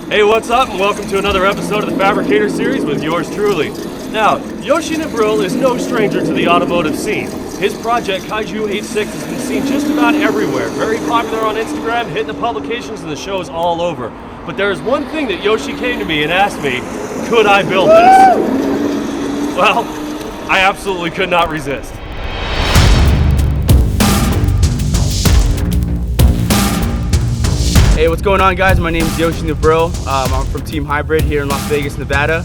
Hey, what's up, and welcome to another episode of the Fabricator series with yours truly. Now, Yoshi is no stranger to the automotive scene. His project, Kaiju 86, has been seen just about everywhere. Very popular on Instagram, hitting the publications and the shows all over. But there is one thing that Yoshi came to me and asked me, could I build this? Well, I absolutely could not resist. Hey, what's going on, guys? My name is Yoshi. I'm from Team Hybrid here in Las Vegas, Nevada.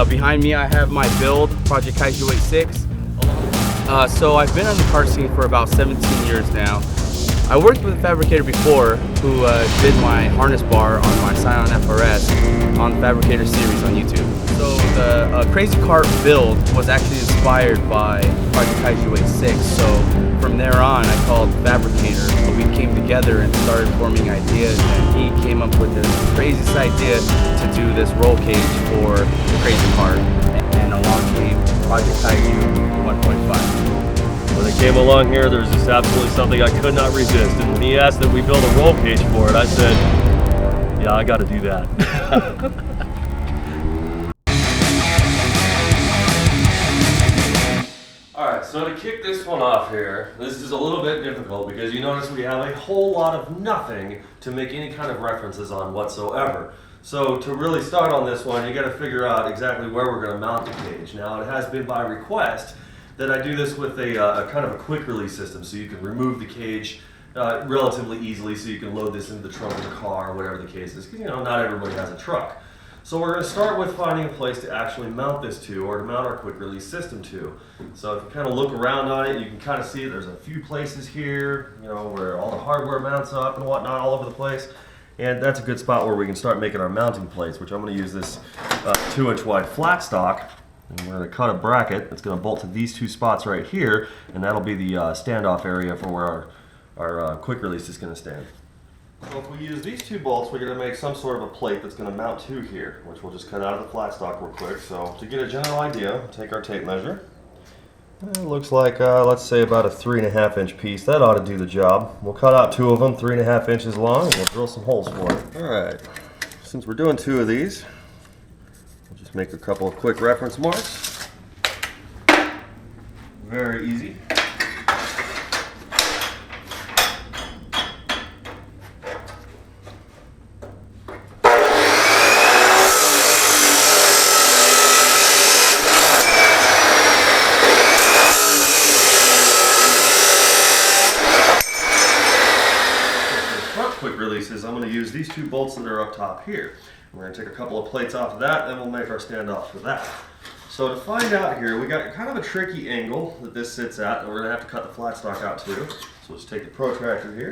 Behind me I have my build, Project Kaiju 86. So I've been on the car scene for about 17 years now. I worked with a fabricator before who did my harness bar on my Scion FRS on the Fabricator series on YouTube. So the Crazy Cart build was actually inspired by Project Kaiju 86. So from there on, I called Fabricator. We came together and started forming ideas, and he came up with this craziest idea to do this roll cage for the Crazy Cart. And along came Project Kaiju 1.5. When it came along here, there was just absolutely something I could not resist. And when he asked that we build a roll cage for it, I said, yeah, I gotta do that. Alright, so to kick this one off here, this is a little bit difficult because you notice we have a whole lot of nothing to make any kind of references on whatsoever. So to really start on this one, you gotta figure out exactly where we're gonna mount the cage. Now, it has been by request that I do this with a kind of a quick release system, so you can remove the cage relatively easily, so you can load this into the trunk of the car, or whatever the case is, because not everybody has a truck. So we're going to start with finding a place to actually mount this to, or to mount our quick release system to. So if you kind of look around on it, you can kind of see there's a few places here, where all the hardware mounts up and whatnot all over the place. And that's a good spot where we can start making our mounting plates, which I'm going to use this 2-inch wide flat stock. And we're going to cut a bracket that's going to bolt to these two spots right here, and that'll be the standoff area for where our quick release is going to stand. So if we use these two bolts, we're going to make some sort of a plate that's going to mount to here, which we'll just cut out of the flat stock real quick. So to get a general idea, we'll take our tape measure. It looks like, let's say about a 3.5 inch piece. That ought to do the job. We'll cut out two of them, 3.5 inches long, and we'll drill some holes for it. All right, since we're doing two of these, just make a couple of quick reference marks. Very easy. For quick releases, I'm going to use these two bolts that are up top here. We're going to take a couple of plates off of that, then we'll make our standoffs for that. So to find out here, we got kind of a tricky angle that this sits at, and we're going to have to cut the flat stock out too. So let's take the protractor here,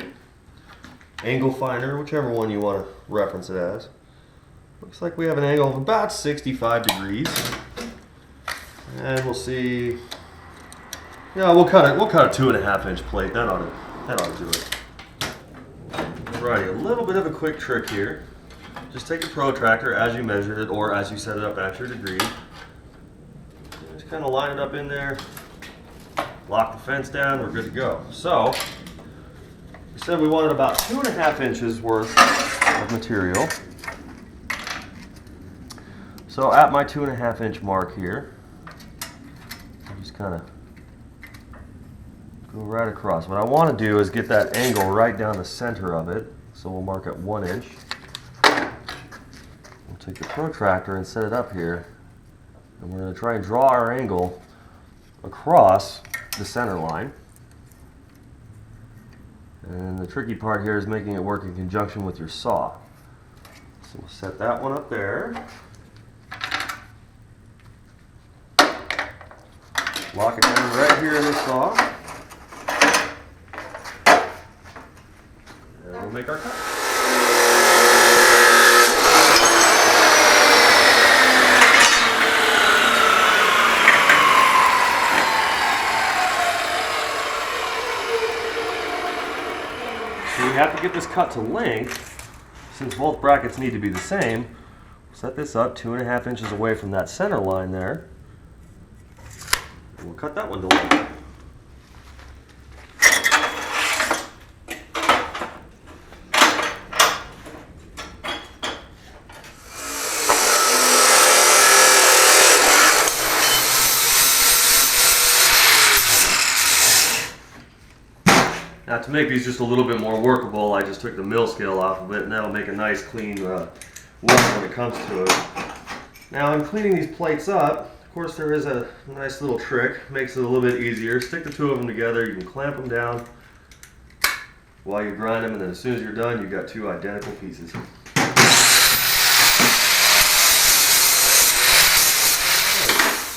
angle finder, whichever one you want to reference it as. Looks like we have an angle of about 65 degrees. And we'll see, we'll cut a 2.5 inch plate. That ought to do it. Alrighty, a little bit of a quick trick here. Just take the protractor as you measured it, or as you set it up at your degree. Just kind of line it up in there, lock the fence down, we're good to go. So, we said we wanted about 2.5 inches worth of material. So at my 2.5 inch mark here, I'll just kind of go right across. What I want to do is get that angle right down the center of it. So we'll mark at 1 inch. Take the protractor and set it up here, and we're going to try and draw our angle across the center line. And the tricky part here is making it work in conjunction with your saw. So we'll set that one up there. Lock it down right here in the saw. And we'll make our cut. We have to get this cut to length, since both brackets need to be the same. Set this up 2.5 inches away from that center line there. And we'll cut that one to length. to make these just a little bit more workable, I just took the mill scale off of it, and that'll make a nice clean weld when it comes to it. Now in cleaning these plates up, of course there is a nice little trick, makes it a little bit easier. Stick the two of them together, you can clamp them down while you grind them, and then as soon as you're done, you've got two identical pieces.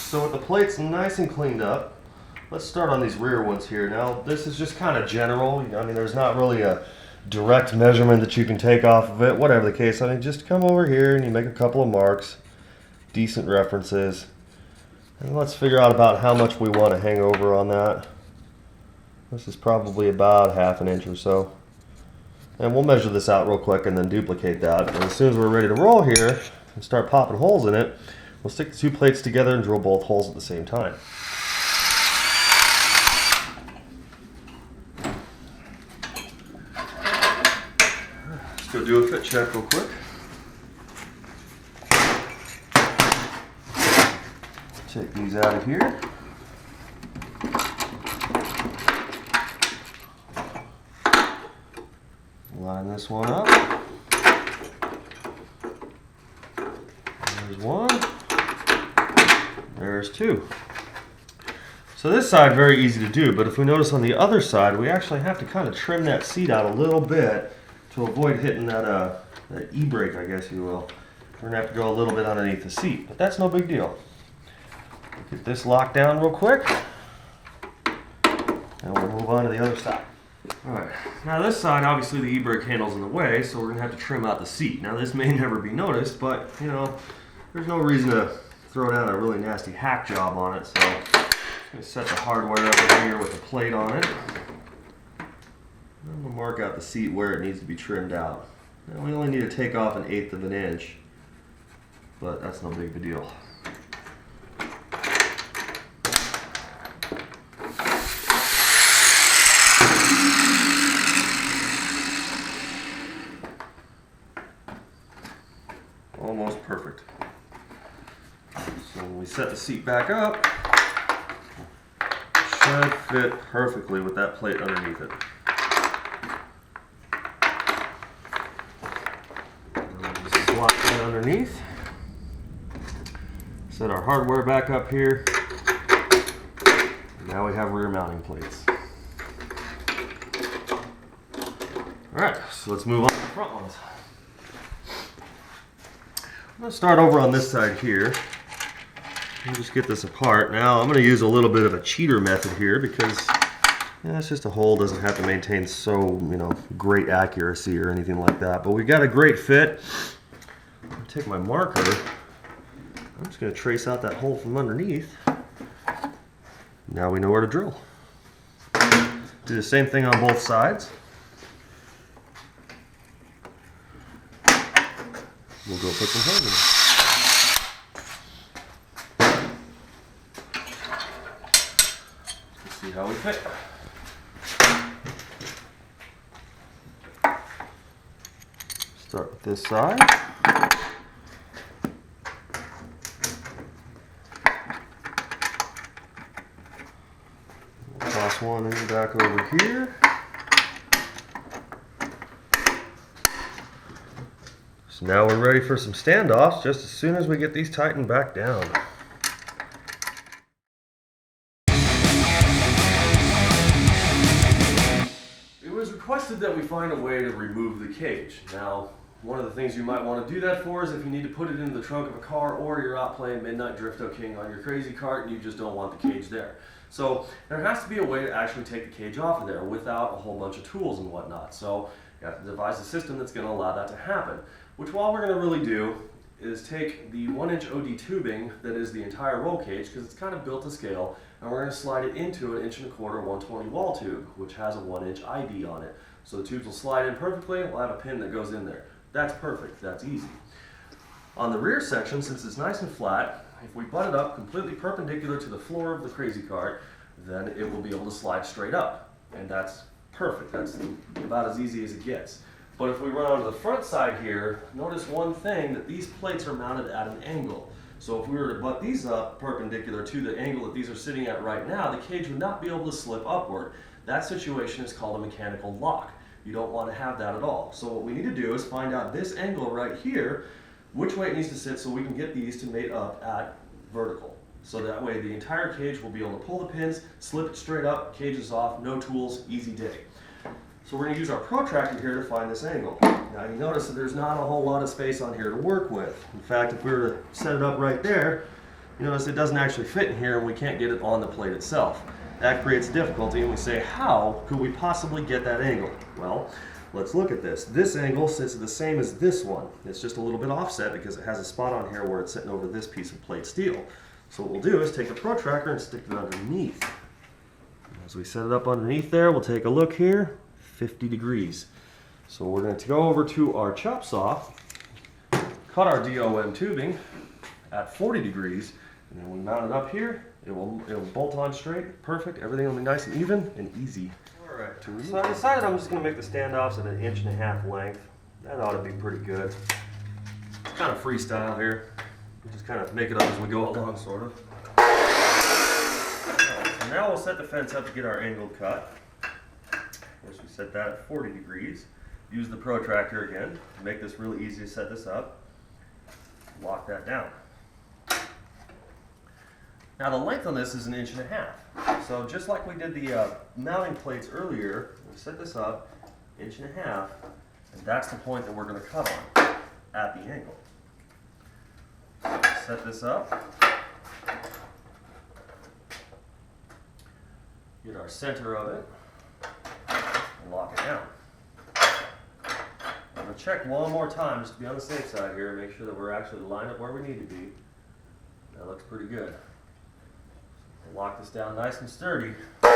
So with the plates nice and cleaned up, let's start on these rear ones here. Now this is just kind of general. I mean, there's not really a direct measurement that you can take off of it, whatever the case. I mean, just come over here and you make a couple of marks, decent references, and let's figure out about how much we want to hang over on that. This is probably about 1/2 inch or so. And we'll measure this out real quick and then duplicate that. And as soon as we're ready to roll here and start popping holes in it, we'll stick the two plates together and drill both holes at the same time. Let's go do a fit check real quick. Take these out of here. Line this one up. There's one. There's two. So this side, very easy to do, but if we notice on the other side, we actually have to kind of trim that seat out a little bit to avoid hitting that e-brake, I guess you will. We're going to have to go a little bit underneath the seat, but that's no big deal. Get this locked down real quick, and we'll move on to the other side. Alright, now this side, obviously the e-brake handle's in the way, so we're going to have to trim out the seat. Now this may never be noticed, but, you know, there's no reason to throw down a really nasty hack job on it, so I'm going to set the hardware up in here with a plate on it. I'm going to mark out the seat where it needs to be trimmed out. Now we only need to take off 1/8 of an inch, but that's no big of a deal. Almost perfect. So when we set the seat back up, it should fit perfectly with that plate underneath it. Just slot that underneath. Set our hardware back up here. Now we have rear mounting plates. Alright, so let's move on to the front ones. I'm going to start over on this side here and just get this apart. Now I'm going to use a little bit of a cheater method here because it's just a hole, doesn't have to maintain so, great accuracy or anything like that. But we got a great fit. I'm going to take my marker. I'm just going to trace out that hole from underneath. Now we know where to drill. Do the same thing on both sides. We'll go put some holes in. Let's see how we fit. Start with this side. We'll toss one in the back over here. So now we're ready for some standoffs just as soon as we get these tightened back down. It was requested that we find a way to remove the cage. Now, one of the things you might want to do that for is if you need to put it into the trunk of a car or you're out playing Midnight Drifto King on your crazy kart and you just don't want the cage there. So there has to be a way to actually take the cage off of there without a whole bunch of tools and whatnot. So you have to devise a system that's going to allow that to happen. Which all we're going to really do is take the 1-inch OD tubing that is the entire roll cage, because it's kind of built to scale, and we're going to slide it into an 1 1/4" 120 wall tube, which has a 1-inch ID on it. So the tubes will slide in perfectly, we'll have a pin that goes in there. That's perfect, that's easy. On the rear section, since it's nice and flat, if we butt it up completely perpendicular to the floor of the crazy cart, then it will be able to slide straight up. And that's perfect, that's about as easy as it gets. But if we run onto the front side here, notice one thing, that these plates are mounted at an angle. So if we were to butt these up perpendicular to the angle that these are sitting at right now, the cage would not be able to slip upward. That situation is called a mechanical lock. You don't want to have that at all. So what we need to do is find out this angle right here, which way it needs to sit so we can get these to mate up at vertical. So that way the entire cage will be able to pull the pins, slip it straight up, cage is off, no tools, easy day. So we're going to use our protractor here to find this angle. Now you notice that there's not a whole lot of space on here to work with. In fact, if we were to set it up right there, you notice it doesn't actually fit in here and we can't get it on the plate itself. That creates difficulty, and we say, how could we possibly get that angle? Well, let's look at this. This angle sits the same as this one. It's just a little bit offset because it has a spot on here where it's sitting over this piece of plate steel. So what we'll do is take the protractor and stick it underneath. As we set it up underneath there, we'll take a look here, 50 degrees. So we're going to go over to our chop saw, cut our DOM tubing at 40 degrees, and then we mount it up here. It'll bolt on straight, perfect. Everything will be nice and even and easy. All right, so I decided I'm just going to make the standoffs at 1.5 inches length. That ought to be pretty good. It's kind of freestyle here. We just kind of make it up as we go along, sort of. Right, so now we'll set the fence up to get our angle cut. First we set that at 40 degrees. Use the protractor again to make this really easy to set this up. Lock that down. Now the length on this is 1.5 inches. So just like we did the mounting plates earlier, we set this up 1.5 inches, and that's the point that we're going to cut on at the angle. So set this up. Get our center of it and lock it down. I'm going to check one more time just to be on the safe side here and make sure that we're actually lined up where we need to be. That looks pretty good. Lock this down nice and sturdy. Now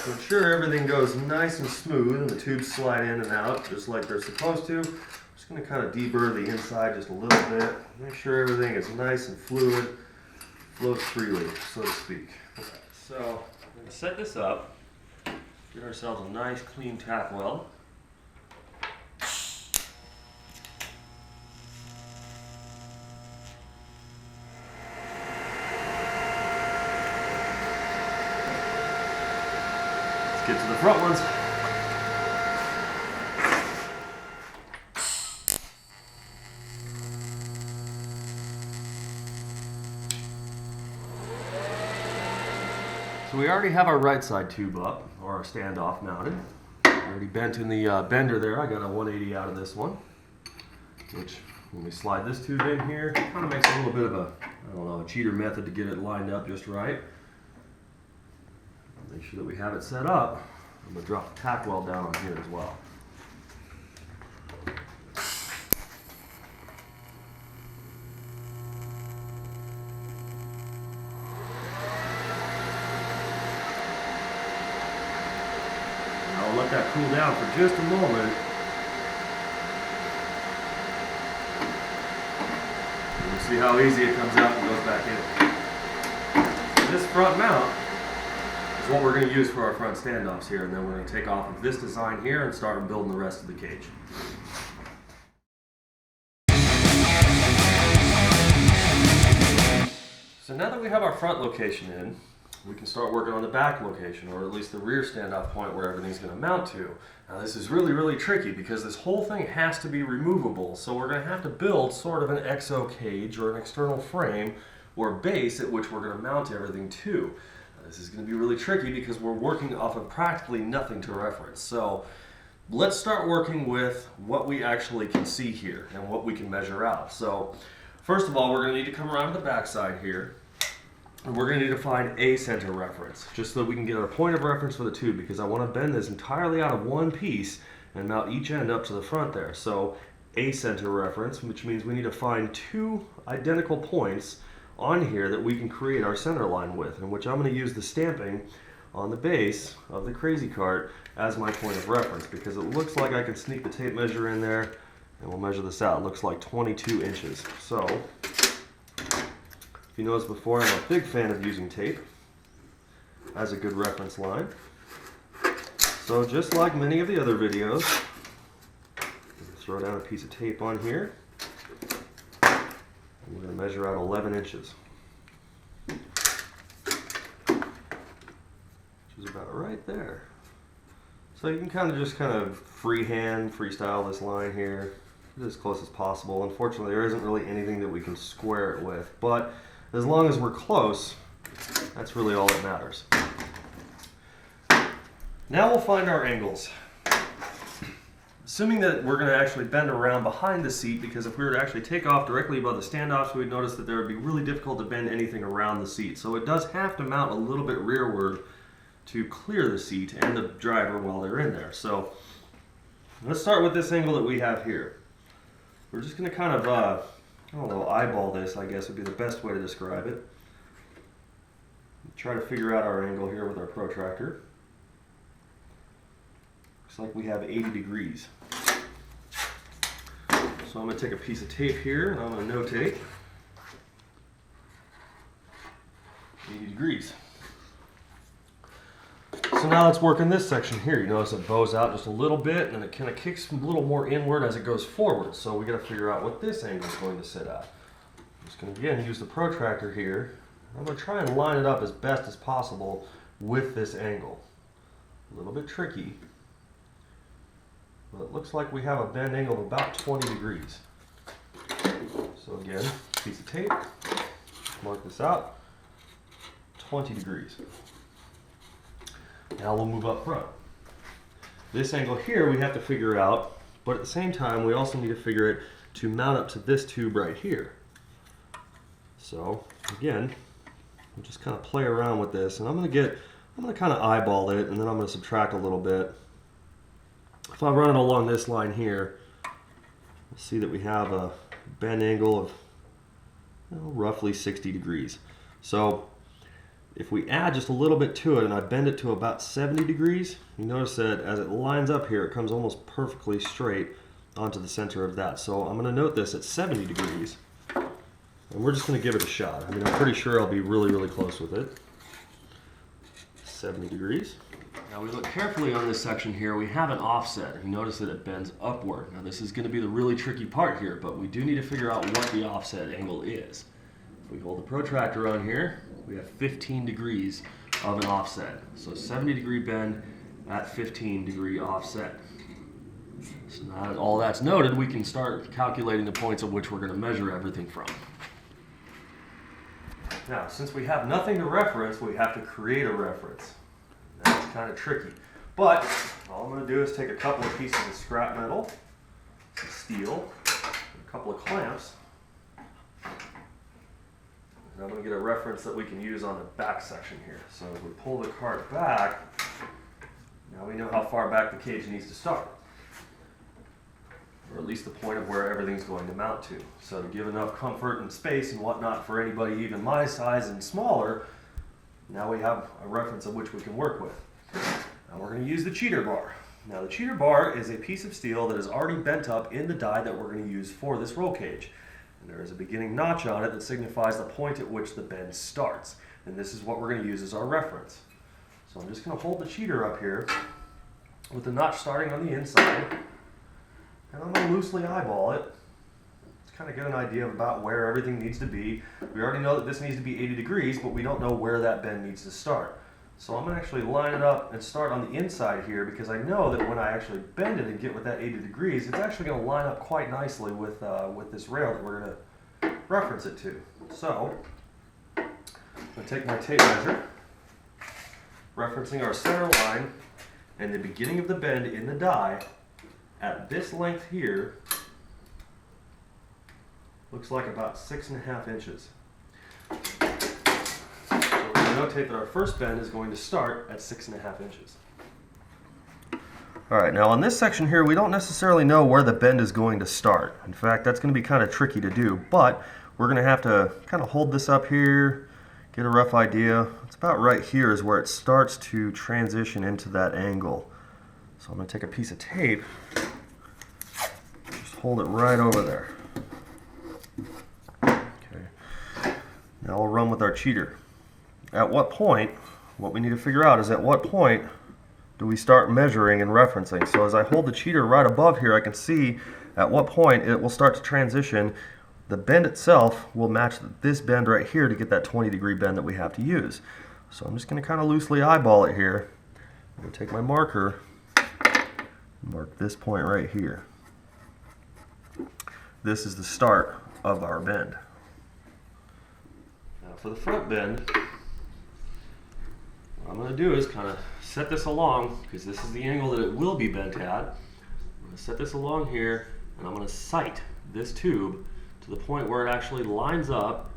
to ensure everything goes nice and smooth and the tubes slide in and out just like they're supposed to, I'm just going to kind of deburr the inside just a little bit. Make sure everything is nice and fluid, flows freely, so to speak. Okay, so we're going to set this up, get ourselves a nice clean tack weld. Get to the front ones. So we already have our right side tube up, or our standoff mounted. Already bent in the bender there. I got a 180 out of this one, which when we slide this tube in here, kind of makes a little bit of a, I don't know, a cheater method to get it lined up just right. Make sure that we have it set up. I'm going to drop the tack weld down on here as well. Now I'll let that cool down for just a moment. And you'll see how easy it comes out and goes back in. This front mount is what we're going to use for our front standoffs here, and then we're going to take off of this design here and start building the rest of the cage. So now that we have our front location in, we can start working on the back location, or at least the rear standoff point where everything's going to mount to. Now this is really, really tricky because this whole thing has to be removable, so we're going to have to build sort of an exo cage or an external frame or base at which we're going to mount everything to. This is going to be really tricky because we're working off of practically nothing to reference. So let's start working with what we actually can see here and what we can measure out. So first of all, we're going to need to come around to the back side here, and we're going to need to find a center reference just so that we can get our point of reference for the tube, because I want to bend this entirely out of one piece and mount each end up to the front there. So a center reference, which means we need to find two identical points on here that we can create our center line with, in which I'm going to use the stamping on the base of the Crazy Cart as my point of reference, because it looks like I can sneak the tape measure in there, and we'll measure this out. It looks like 22 inches. So if you noticed before, I'm a big fan of using tape as a good reference line. So just like many of the other videos, throw down a piece of tape on here. We're going to measure out 11 inches, which is is about right there. So you can kind of freestyle this line here as close as possible. Unfortunately, there isn't really anything that we can square it with, but as long as we're close, that's really all that matters. Now we'll find our angles. Assuming that we're going to actually bend around behind the seat, because if we were to actually take off directly above the standoffs, we'd notice that there would be really difficult to bend anything around the seat. So it does have to mount a little bit rearward to clear the seat and the driver while they're in there. So let's start with this angle that we have here. We're just going to kind of, I don't know, eyeball this, I guess would be the best way to describe it. Try to figure out our angle here with our protractor. Looks like we have 80 degrees. So I'm going to take a piece of tape here and I'm going to notate 80 degrees. So now let's work in this section here. You notice it bows out just a little bit and then it kind of kicks a little more inward as it goes forward. So we got to figure out what this angle is going to sit at. I'm just going to again use the protractor here. I'm going to try and line it up as best as possible with this angle. A little bit tricky. But it looks like we have a bend angle of about 20 degrees. So again, piece of tape, mark this out, 20 degrees. Now we'll move up front. This angle here we have to figure out, but at the same time we also need to figure it to mount up to this tube right here. So again, we'll just kind of play around with this, and I'm going to kind of eyeball it, and then I'm going to subtract a little bit. If I run it along this line here, we'll see that we have a bend angle of roughly 60 degrees. So if we add just a little bit to it and I bend it to about 70 degrees, you notice that as it lines up here, it comes almost perfectly straight onto the center of that. So I'm going to note this at 70 degrees, and we're just going to give it a shot. I mean, I'm pretty sure I'll be really, really close with it. 70 degrees. Now we look carefully on this section here, we have an offset. You notice that it bends upward. Now this is going to be the really tricky part here, but we do need to figure out what the offset angle is. If we hold the protractor on here, we have 15 degrees of an offset. So 70 degree bend at 15 degree offset. So now that all that's noted, we can start calculating the points at which we're going to measure everything from. Now, since we have nothing to reference, we have to create a reference. That's kind of tricky. But all I'm going to do is take a couple of pieces of scrap metal, some steel, a couple of clamps, and I'm going to get a reference that we can use on the back section here. So if we pull the cart back, now we know how far back the cage needs to start, or at least the point of where everything's going to mount to. So to give enough comfort and space and whatnot for anybody even my size and smaller, now we have a reference of which we can work with. Now we're going to use the cheater bar. Now the cheater bar is a piece of steel that is already bent up in the die that we're going to use for this roll cage. And there is a beginning notch on it that signifies the point at which the bend starts. And this is what we're going to use as our reference. So I'm just going to hold the cheater up here with the notch starting on the inside. And I'm going to loosely eyeball it. Kind of get an idea about where everything needs to be. We already know that this needs to be 80 degrees, but we don't know where that bend needs to start. So I'm going to actually line it up and start on the inside here, because I know that when I actually bend it and get with that 80 degrees, it's actually going to line up quite nicely with this rail that we're going to reference it to. So I'm going to take my tape measure, referencing our center line and the beginning of the bend in the die at this length here. Looks like about 6.5 inches. So we're going to notate that our first bend is going to start at 6.5 inches. Alright, now on this section here, we don't necessarily know where the bend is going to start. In fact, that's going to be kind of tricky to do, but we're going to have to kind of hold this up here, get a rough idea. It's about right here is where it starts to transition into that angle. So I'm going to take a piece of tape, just hold it right over there. Now we'll run with our cheater. At what point, what we need to figure out is at what point do we start measuring and referencing. So as I hold the cheater right above here, I can see at what point it will start to transition. The bend itself will match this bend right here to get that 20 degree bend that we have to use. So I'm just going to kind of loosely eyeball it here. I'm going to take my marker, mark this point right here. This is the start of our bend. Now for the front bend, what I'm going to do is kind of set this along, because this is the angle that it will be bent at. I'm going to set this along here, and I'm going to sight this tube to the point where it actually lines up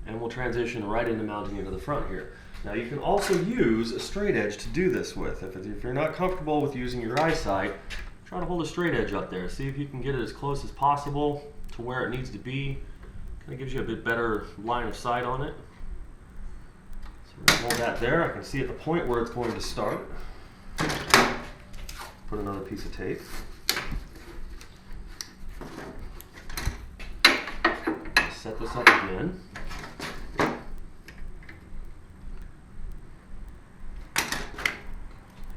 and will transition right into mounting into the front here. Now you can also use a straight edge to do this with. If you're not comfortable with using your eyesight, try to hold a straight edge up there. See if you can get it as close as possible to where it needs to be. Kind of gives you a bit better line of sight on it. So we're gonna hold that there. I can see at the point where it's going to start. Put another piece of tape. Set this up again.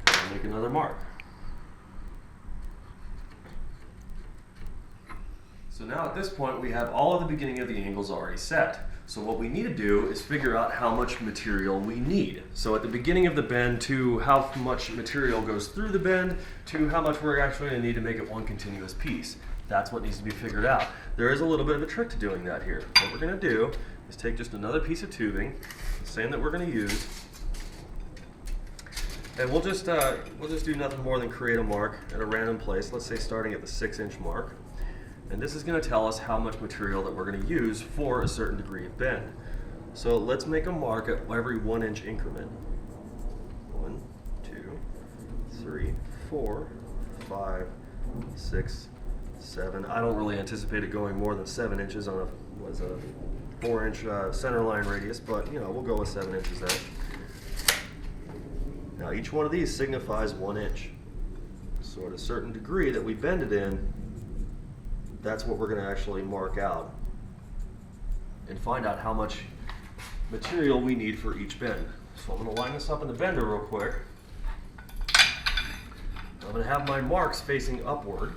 And make another mark. So now at this point we have all of the beginning of the angles already set. So what we need to do is figure out how much material we need. So at the beginning of the bend, to how much material goes through the bend, to how much we're actually going to need to make it one continuous piece. That's what needs to be figured out. There is a little bit of a trick to doing that here. What we're going to do is take just another piece of tubing, the same that we're going to use, and we'll just do nothing more than create a mark at a random place. Let's say starting at the 6-inch mark. And this is going to tell us how much material that we're going to use for a certain degree of bend. So let's make a mark at every 1-inch increment. 1, 2, 3, 4, 5, 6, 7. I don't really anticipate it going more than 7 inches on a 4-inch center line radius, but you know, we'll go with 7 inches there. Now each one of these signifies 1 inch. So at a certain degree that we bend it in, that's what we're going to actually mark out and find out how much material we need for each bend. So I'm going to line this up in the bender real quick. I'm going to have my marks facing upward,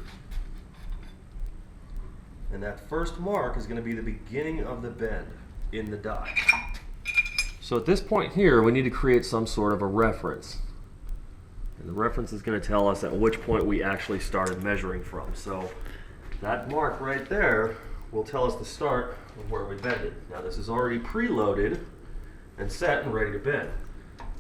and that first mark is going to be the beginning of the bend in the die. So at this point here we need to create some sort of a reference, and the reference is going to tell us at which point we actually started measuring from. So that mark right there will tell us the start of where we bended. Now this is already preloaded and set and ready to bend.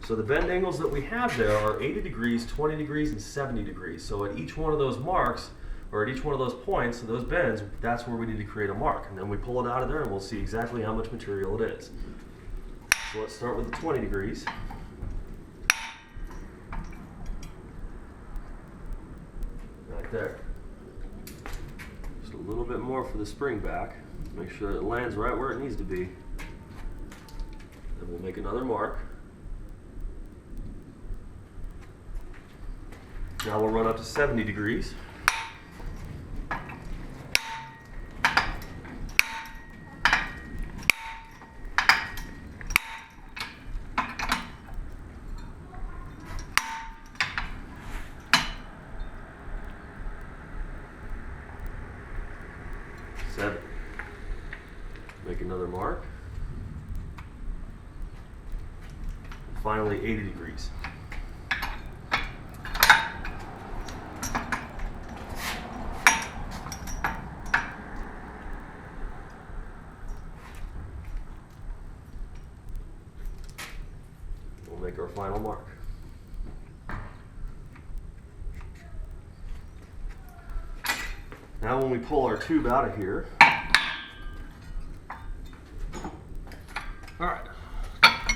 So the bend angles that we have there are 80 degrees, 20 degrees, and 70 degrees. So at each one of those marks, or at each one of those points, those bends, that's where we need to create a mark. And then we pull it out of there and we'll see exactly how much material it is. So let's start with the 20 degrees. Right there. Just a little bit more for the spring back. Make sure it lands right where it needs to be. Then we'll make another mark. Now we'll run up to 70 degrees. Make another mark. And finally 80 degrees. We'll make our final mark. Now when we pull our tube out of here, alright,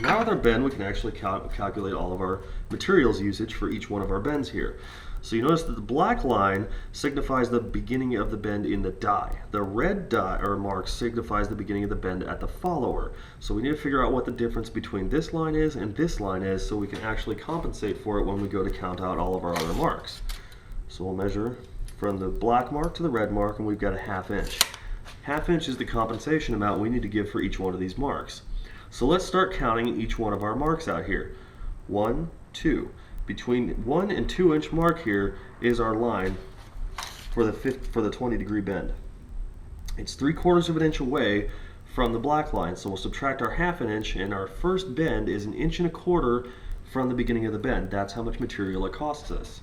now with our bend we can actually calculate all of our materials usage for each one of our bends here. So you notice that the black line signifies the beginning of the bend in the die. The red die or mark signifies the beginning of the bend at the follower. So we need to figure out what the difference between this line is and this line is so we can actually compensate for it when we go to count out all of our other marks. So we'll measure from the black mark to the red mark, and we've got a 1/2 inch. 1/2 inch is the compensation amount we need to give for each one of these marks. So let's start counting each one of our marks out here. 1, 2. Between 1 and 2 inch mark here is our line for the 20 degree bend. It's 3/4 of an inch away from the black line, so we'll subtract our 1/2 inch, and our first bend is 1 1/4 inches from the beginning of the bend. That's how much material it costs us.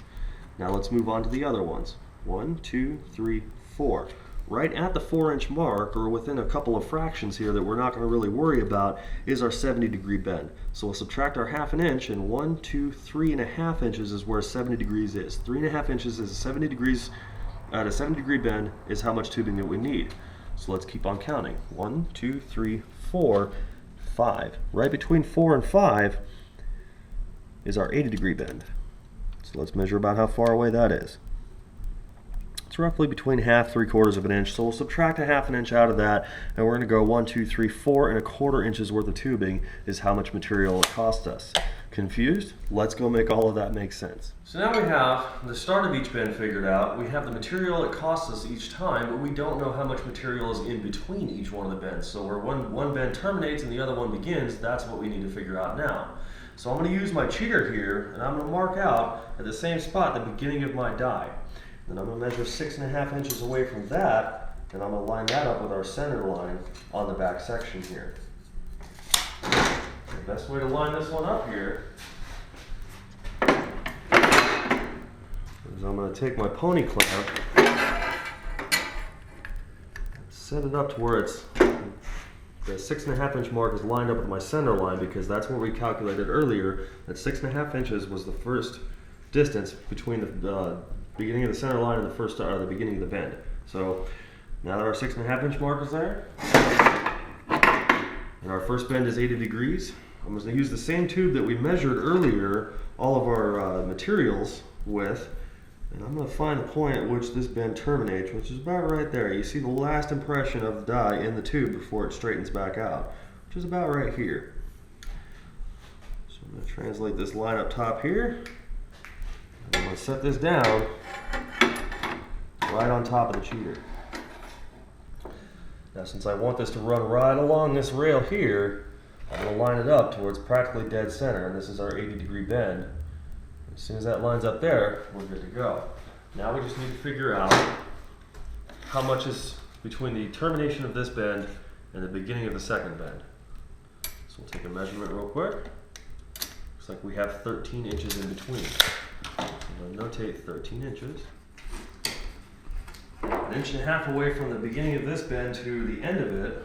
Now let's move on to the other ones. 1, 2, 3, 4. Right at the 4-inch mark, or within a couple of fractions here that we're not going to really worry about, is our 70-degree bend. So we'll subtract our 1/2 inch, and 1, 2, 3.5 inches is where 70 degrees is. 3.5 inches is 70 degrees. At a 70-degree bend is how much tubing that we need. So let's keep on counting. 1, 2, 3, 4, 5. Right between 4 and 5 is our 80-degree bend. So let's measure about how far away that is. It's roughly between 1/2, 3/4 of an inch. So we'll subtract a 1/2 inch out of that, and we're going to go 1, 2, 3, 4.25 inches worth of tubing is how much material it cost us. Confused? Let's go make all of that make sense. So now we have the start of each bend figured out. We have the material it costs us each time, but we don't know how much material is in between each one of the bends. So where one bend terminates and the other one begins, that's what we need to figure out now. So I'm going to use my cheater here, and I'm going to mark out at the same spot the beginning of my die. Then I'm going to measure 6.5 inches away from that, and I'm going to line that up with our center line on the back section here. The best way to line this one up here is I'm going to take my pony clamp, set it up to where it's the 6.5 inch mark is lined up with my center line, because that's what we calculated earlier. That 6.5 inches was the first distance between the beginning of the center line and the beginning of the bend. So now that our 6.5 inch mark is there, and our first bend is 80 degrees, I'm going to use the same tube that we measured earlier all of our materials with, and I'm going to find the point at which this bend terminates, which is about right there. You see the last impression of the die in the tube before it straightens back out, which is about right here. So I'm going to translate this line up top here. I'm going to set this down right on top of the cheater. Now, since I want this to run right along this rail here, I'm going to line it up towards practically dead center, and this is our 80-degree bend. As soon as that lines up there, we're good to go. Now we just need to figure out how much is between the termination of this bend and the beginning of the second bend. So we'll take a measurement real quick. Looks like we have 13 inches in between. I'm going to notate 13 inches. 1.5 inches away from the beginning of this bend to the end of it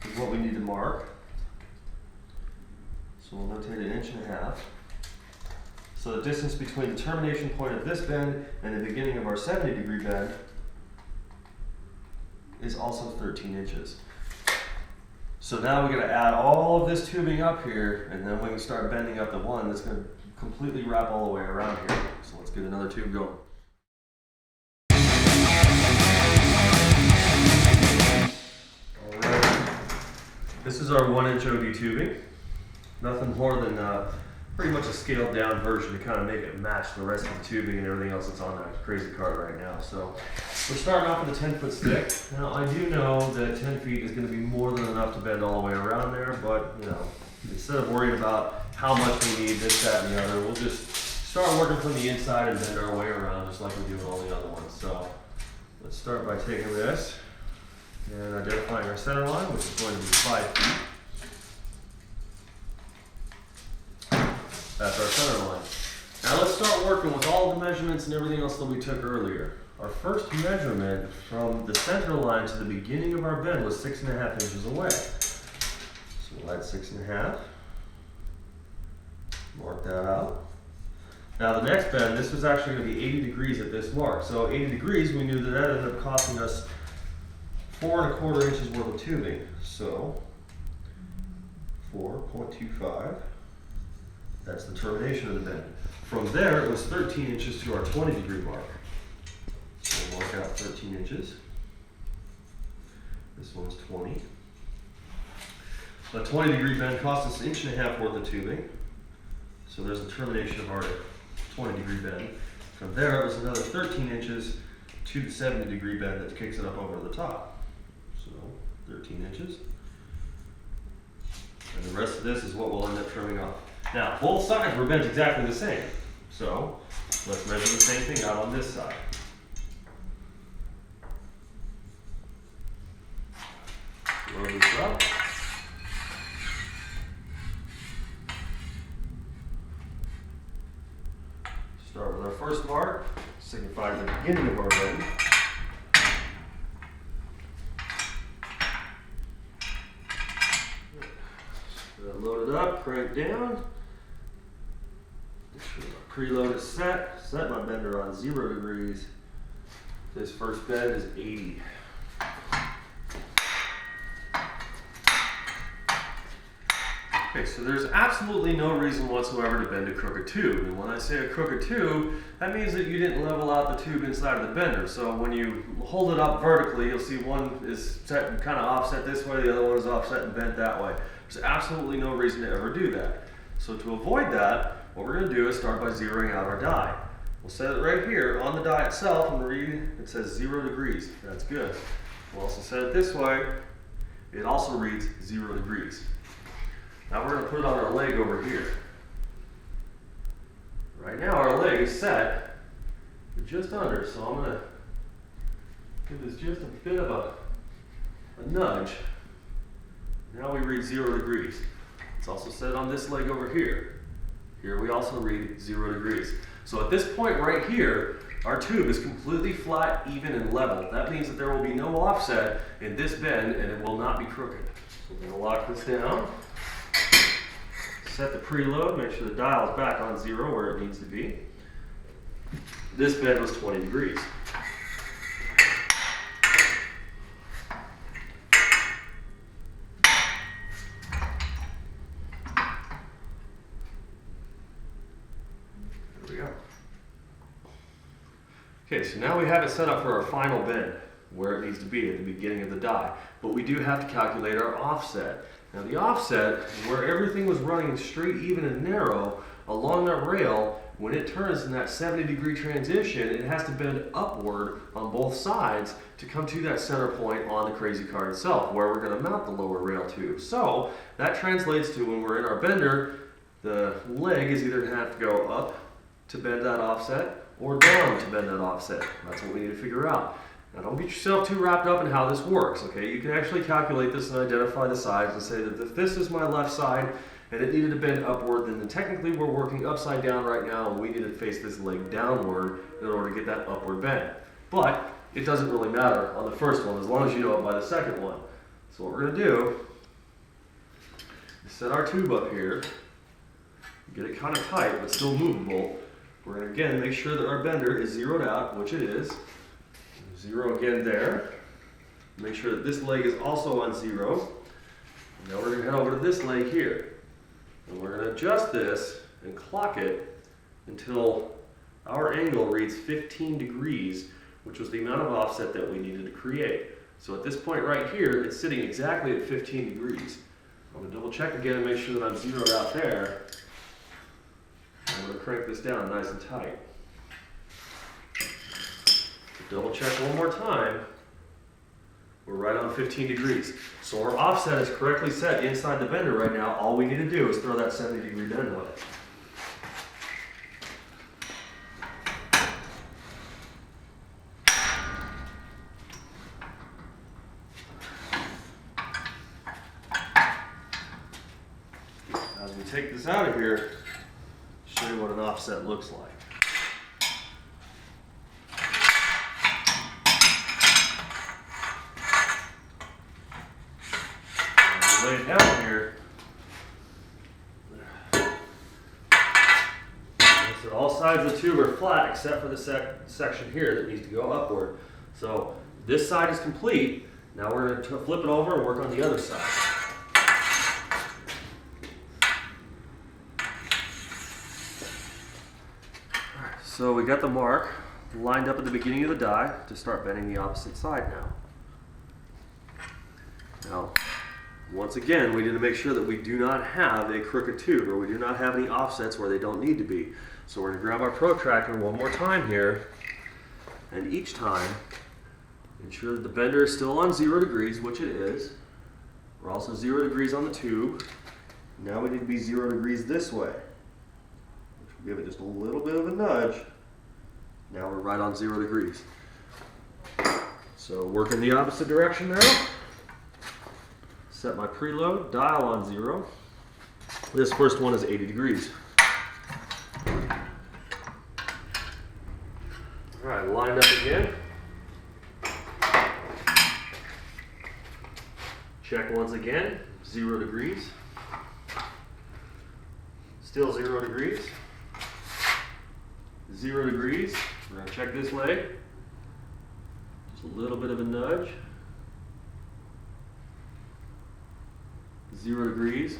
is what we need to mark. So we'll notate 1.5 inches. So the distance between the termination point of this bend and the beginning of our 70-degree bend is also 13 inches. So now we're going to add all of this tubing up here, and then we can start bending up the one that's going to completely wrap all the way around here. So let's get another tube going. Alright, this is our 1-inch OD tubing. Nothing more than pretty much a scaled down version to kind of make it match the rest of the tubing and everything else that's on that crazy card right now. So we're starting off with a 10-foot stick. Now I do know that 10 feet is going to be more than enough to bend all the way around there, but you know, instead of worrying about how much we need, this, that, and the other, we'll just start working from the inside and bend our way around just like we do with all the other ones. So let's start by taking this and identifying our center line, which is going to be 5 feet. That's our center line. Now let's start working with all the measurements and everything else that we took earlier. Our first measurement from the center line to the beginning of our bend was 6.5 inches away. So we'll add 6.5. Mark that out. Now the next bend, this was actually going to be 80 degrees at this mark. So 80 degrees, we knew that that ended up costing us 4.25 inches worth of tubing. So 4.25. That's the termination of the bend. From there, it was 13 inches to our 20-degree mark. So we'll mark out 13 inches. This one's 20. The 20-degree bend cost us 1.5 inches worth of tubing. So there's a termination of our 20-degree bend. From there, it was another 13 inches to the 70-degree bend that kicks it up over the top. So 13 inches. And the rest of this is what we'll end up trimming off. Now, both sides were bent exactly the same. So let's measure the same thing out on this side. Load this up. find the beginning of our bend. Load it up, crank down. Preload is set. Set my bender on 0 degrees. This first bend is 80. Okay, so there's absolutely no reason whatsoever to bend a crooked tube. And when I say a crooked tube, that means that you didn't level out the tube inside of the bender. So when you hold it up vertically, you'll see one is set and kind of offset this way, the other one is offset and bent that way. There's absolutely no reason to ever do that. So to avoid that, what we're going to do is start by zeroing out our die. We'll set it right here on the die itself and read, it says 0 degrees. That's good. We'll also set it this way. It also reads 0 degrees. Now we're going to put it on our leg over here. Right now our leg is set just under, so I'm going to give this just a bit of a nudge. Now we read 0 degrees. It's also set on this leg over here. Here we also read 0 degrees. So at this point right here, our tube is completely flat, even, and level. That means that there will be no offset in this bend and it will not be crooked. So we're going to lock this down. Set the preload, make sure the dial is back on 0 where it needs to be. This bend was 20 degrees. There we go. Okay, so now we have it set up for our final bend, where it needs to be at the beginning of the die. But we do have to calculate our offset. Now the offset, where everything was running straight, even, and narrow along that rail, when it turns in that 70-degree transition, it has to bend upward on both sides to come to that center point on the crazy cart itself, where we're going to mount the lower rail tube. So that translates to when we're in our bender, the leg is either going to have to go up to bend that offset or down to bend that offset. That's what we need to figure out. Now don't get yourself too wrapped up in how this works, okay? You can actually calculate this and identify the sides and say that if this is my left side and it needed to bend upward, then technically we're working upside down right now and we need to face this leg downward in order to get that upward bend. But it doesn't really matter on the first one as long as you know it by the second one. So what we're going to do is set our tube up here, get it kind of tight but still movable. We're going to again make sure that our bender is zeroed out, which it is. 0 again there. Make sure that this leg is also on 0. Now we're going to head over to this leg here. And we're going to adjust this and clock it until our angle reads 15 degrees, which was the amount of offset that we needed to create. So at this point right here, it's sitting exactly at 15 degrees. I'm going to double check again and make sure that I'm zeroed out there. I'm going to crank this down nice and tight. Double check one more time. We're right on 15 degrees. So our offset is correctly set inside the bender right now. All we need to do is throw that 70-degree bend on it. As we take this out of here, show you what an offset looks like. Lay it down here. So all sides of the tube are flat except for the section here that needs to go upward. So this side is complete. Now we're going to flip it over and work on the other side. Alright, so we got the mark lined up at the beginning of the die to start bending the opposite side now. Once again, we need to make sure that we do not have a crooked tube or we do not have any offsets where they don't need to be. So we're going to grab our protractor one more time here, and each time ensure that the bender is still on 0 degrees, which it is. We're also 0 degrees on the tube. Now we need to be 0 degrees this way, which will give it just a little bit of a nudge. Now we're right on 0 degrees. So work in the opposite direction now. Set my preload, dial on 0. This first one is 80 degrees. All right, in. Check once again, 0 degrees. Still 0 degrees. 0 degrees. We're going to check this way. Just a little bit of a nudge. 0 degrees.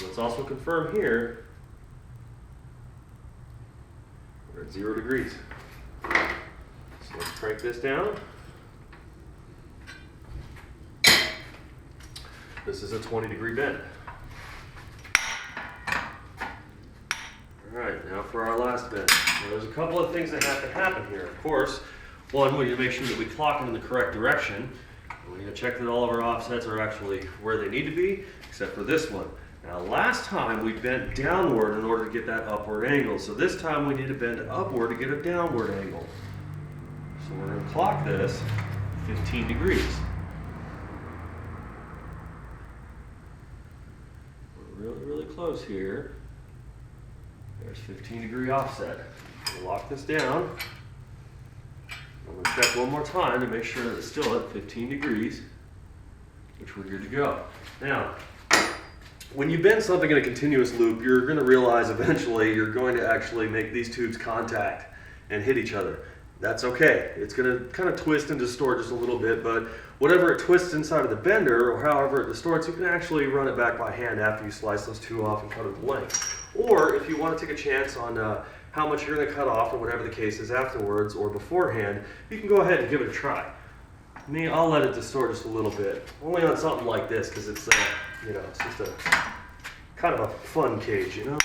Let's also confirm here, we're at 0 degrees. So let's crank this down. This is a 20-degree bend. All right, now for our last bend. Now there's a couple of things that have to happen here. Of course, one, we need to make sure that we clock it in the correct direction. We need to check that all of our offsets are actually where they need to be, except for this one. Now last time we bent downward in order to get that upward angle. So this time we need to bend upward to get a downward angle. So we're going to clock this 15 degrees. We're really, really close here. There's 15-degree offset. We'll lock this down. I'm going to check one more time to make sure that it's still at 15 degrees, which we're good to go. Now, when you bend something in a continuous loop, you're going to realize eventually you're going to actually make these tubes contact and hit each other. That's okay. It's going to kind of twist and distort just a little bit, but whatever it twists inside of the bender, or however it distorts, you can actually run it back by hand after you slice those two off and cut it to length. Or if you want to take a chance on how much you're going to cut off, or whatever the case is afterwards or beforehand, you can go ahead and give it a try. Me, I'll let it distort just a little bit, only on something like this, because it's you know, it's just a kind of a fun cage, you know.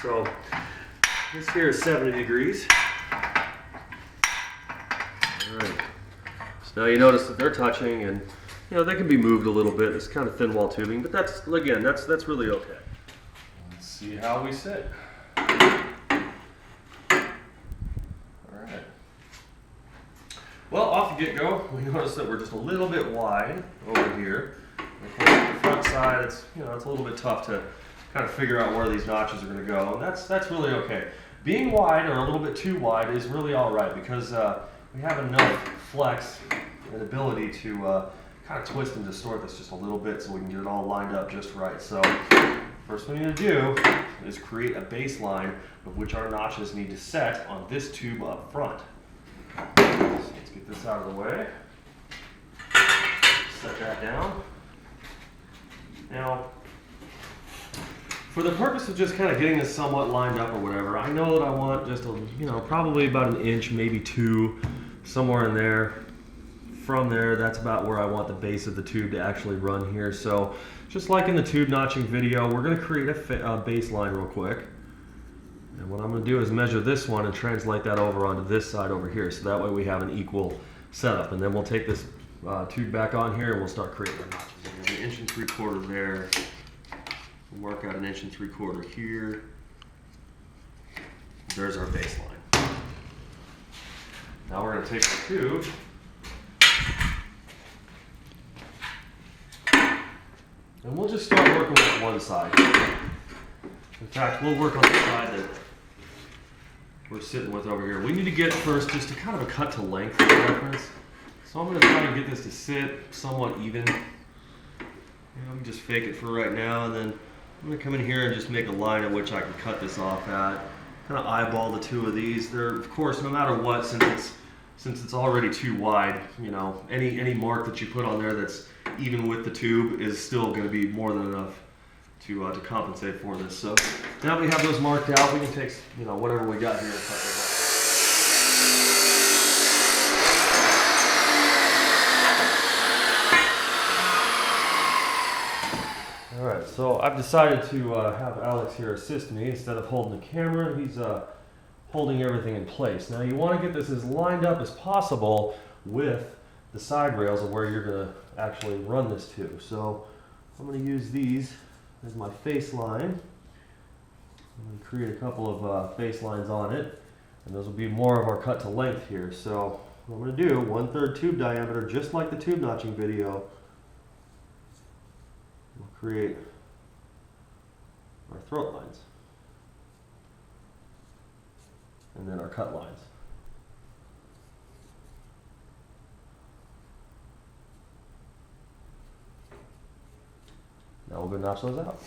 So this here is 70 degrees. All right. So now you notice that they're touching, and you know they can be moved a little bit. It's kind of thin wall tubing, but that's again that's really okay. Let's see how we sit. Well, off the get-go, we notice that we're just a little bit wide over here. Of course, on the front side, it's it's a little bit tough to kind of figure out where these notches are going to go, and that's really okay. Being wide or a little bit too wide is really all right because we have enough flex and ability to kind of twist and distort this just a little bit so we can get it all lined up just right. So, first thing we need to do is create a baseline of which our notches need to set on this tube up front. So let's get this out of the way. Set that down. Now, for the purpose of just kind of getting this somewhat lined up or whatever, I know that I want just a, probably about an inch, maybe 2, somewhere in there. From there, that's about where I want the base of the tube to actually run here. So, just like in the tube notching video, we're going to create a baseline real quick. And what I'm going to do is measure this one and translate that over onto this side over here, so that way we have an equal setup. And then we'll take this tube back on here and we'll start creating our notches. An 1 3/4 there. We'll mark out 1 3/4 here. There's our baseline. Now we're going to take the tube and we'll just start working with one side. In fact, we'll work on the side that we're sitting with over here. We need to get first just a kind of a cut to length reference. So I'm going to try to get this to sit somewhat even. Let me just fake it for right now, and then I'm going to come in here and just make a line at which I can cut this off at. Kind of eyeball the two of these. They're, of course, no matter what, since it's already too wide, any mark that you put on there that's even with the tube is still going to be more than enough to compensate for this. So now we have those marked out, we can take whatever we got here and cut them off. All right, so I've decided to have Alex here assist me instead of holding the camera. He's holding everything in place. Now you want to get this as lined up as possible with the side rails of where you're going to actually run this to. So I'm going to use these as my face line. I'm going to create a couple of face lines on it, and those will be more of our cut to length here. So what I'm going to do, 1/3 tube diameter, just like the tube notching video. We'll create our throat lines, and then our cut lines. Now we'll go notch those out.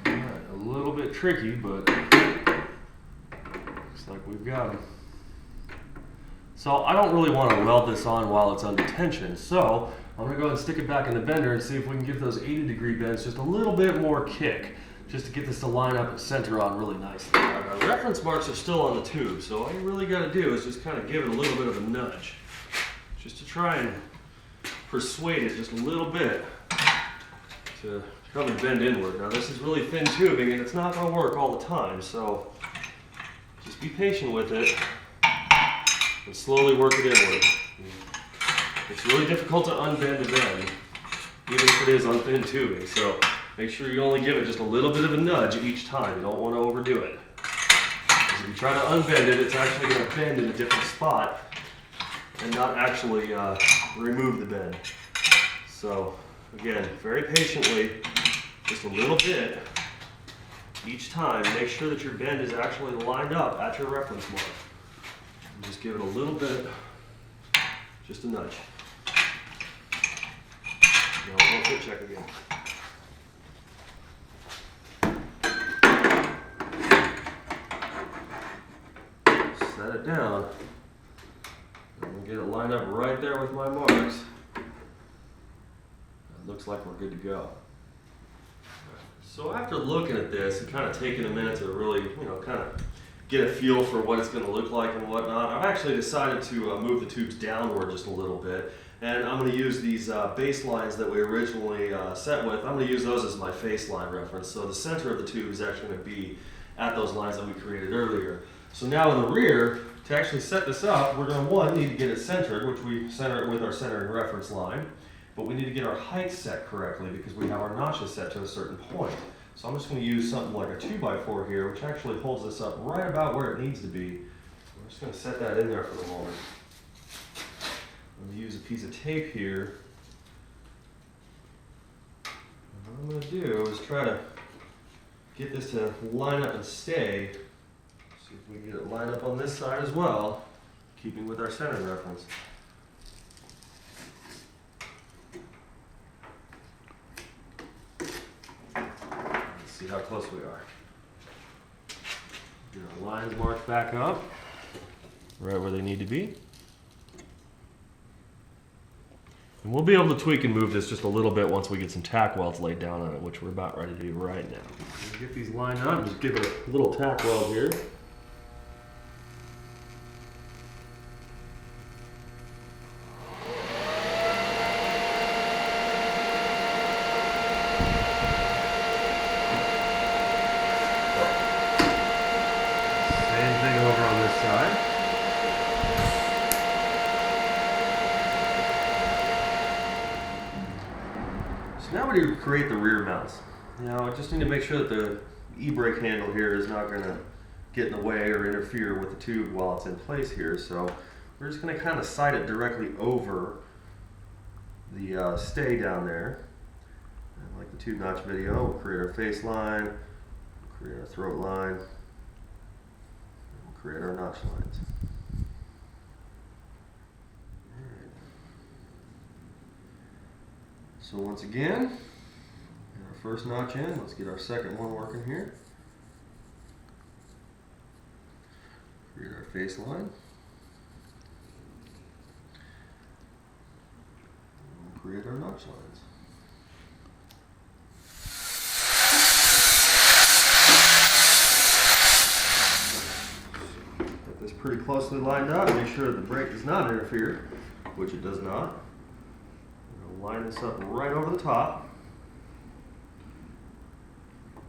Alright, a little bit tricky, but looks like we've got them. So I don't really want to weld this on while it's under tension, so I'm going to go ahead and stick it back in the bender and see if we can give those 80-degree bends just a little bit more kick, just to get this to line up and center on really nicely. Our reference marks are still on the tube, so all you really got to do is just kind of give it a little bit of a nudge, just to try and persuade it just a little bit to come and bend inward. Now this is really thin tubing and it's not going to work all the time, so just be patient with it and slowly work it inward. It's really difficult to unbend a bend, even if it is on thin tubing, so make sure you only give it just a little bit of a nudge each time. You don't want to overdo it. Because if you try to unbend it, it's actually going to bend in a different spot and not actually remove the bend. So again, very patiently, just a little bit each time. Make sure that your bend is actually lined up at your reference mark. And just give it a little bit, just a nudge. Now we'll go fit check again. Set it down. I'm gonna get it lined up right there with my marks. It looks like we're good to go. So after looking at this and kind of taking a minute to really, kind of get a feel for what it's going to look like and whatnot, I've actually decided to move the tubes downward just a little bit. And I'm going to use these base lines that we originally set with. I'm going to use those as my face line reference. So the center of the tube is actually going to be at those lines that we created earlier. So now in the rear, to actually set this up, we're going to, one, need to get it centered, which we center it with our centering reference line. But we need to get our height set correctly because we have our notches set to a certain point. So I'm just going to use something like a 2x4 here, which actually holds this up right about where it needs to be. I'm just going to set that in there for the moment. I'm going to use a piece of tape here. And what I'm going to do is try to get this to line up and stay. See if we can get it lined up on this side as well, keeping with our centering reference. See how close we are. Get our lines marked back up, right where they need to be. And we'll be able to tweak and move this just a little bit once we get some tack welds laid down on it, which we're about ready to do right now. Get these lined up and just give it a little tack weld here. Now we need to create the rear mounts. Now I just need to make sure that the e-brake handle here is not going to get in the way or interfere with the tube while it's in place here. So we're just going to kind of sight it directly over the stay down there. And like the tube notch video, we'll create our face line, we'll create our throat line, and we'll create our notch lines. So once again, get our first notch in. Let's get our second one working here. Create our face line. And we'll create our notch lines. Get this pretty closely lined up. Make sure that the brake does not interfere, which it does not. Line this up right over the top. Make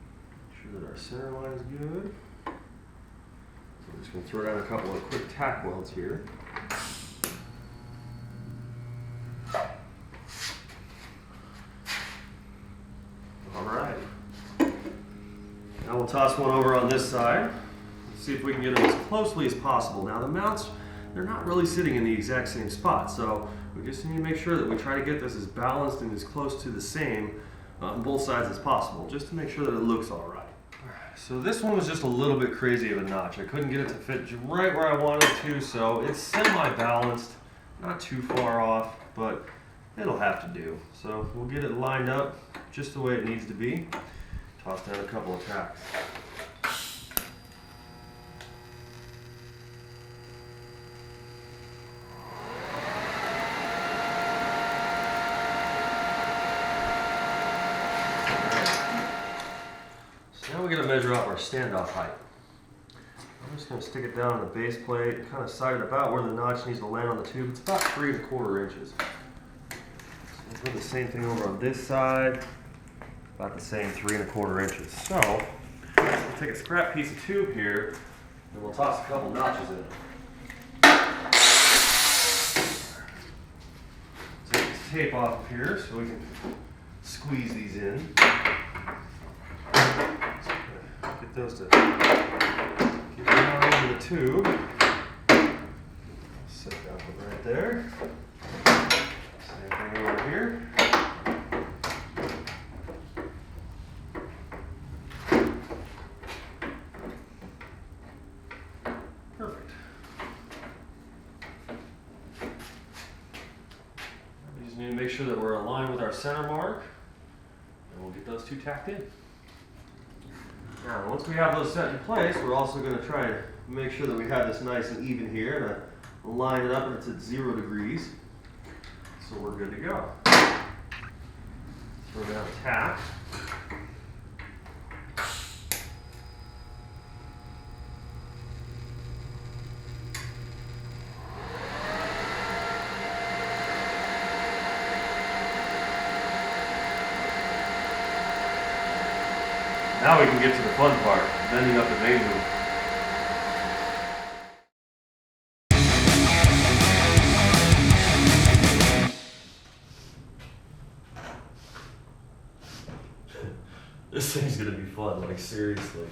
sure that our center line is good. So we're just going to throw down a couple of quick tack welds here. Alright. Now we'll toss one over on this side. See if we can get them as closely as possible. Now the mounts, they're not really sitting in the exact same spot, so we just need to make sure that we try to get this as balanced and as close to the same on both sides as possible, just to make sure that it looks all right. So this one was just a little bit crazy of a notch. I couldn't get it to fit right where I wanted it to, so it's semi-balanced, not too far off, but it'll have to do. So we'll get it lined up just the way it needs to be. Toss down a couple of tacks. Now we're going to measure out our standoff height. I'm just going to stick it down on the base plate and kind of sight it about where the notch needs to land on the tube. It's about 3 1/4 inches. So we'll do the same thing over on this side, about the same 3 1/4 inches. So we'll take a scrap piece of tube here and we'll toss a couple notches in it. Take this tape off of here so we can squeeze these in. Get those to get down into the tube. Set that one right there. Same thing over here. Perfect. We just need to make sure that we're aligned with our center mark, and we'll get those two tacked in. Now, once we have those set in place, we're also going to try and make sure that we have this nice and even here, and line it up and it's at 0 degrees. So we're good to go. Throw down a tack. Now we can get to the fun part, bending up the main hoop. This thing's gonna be fun, like seriously.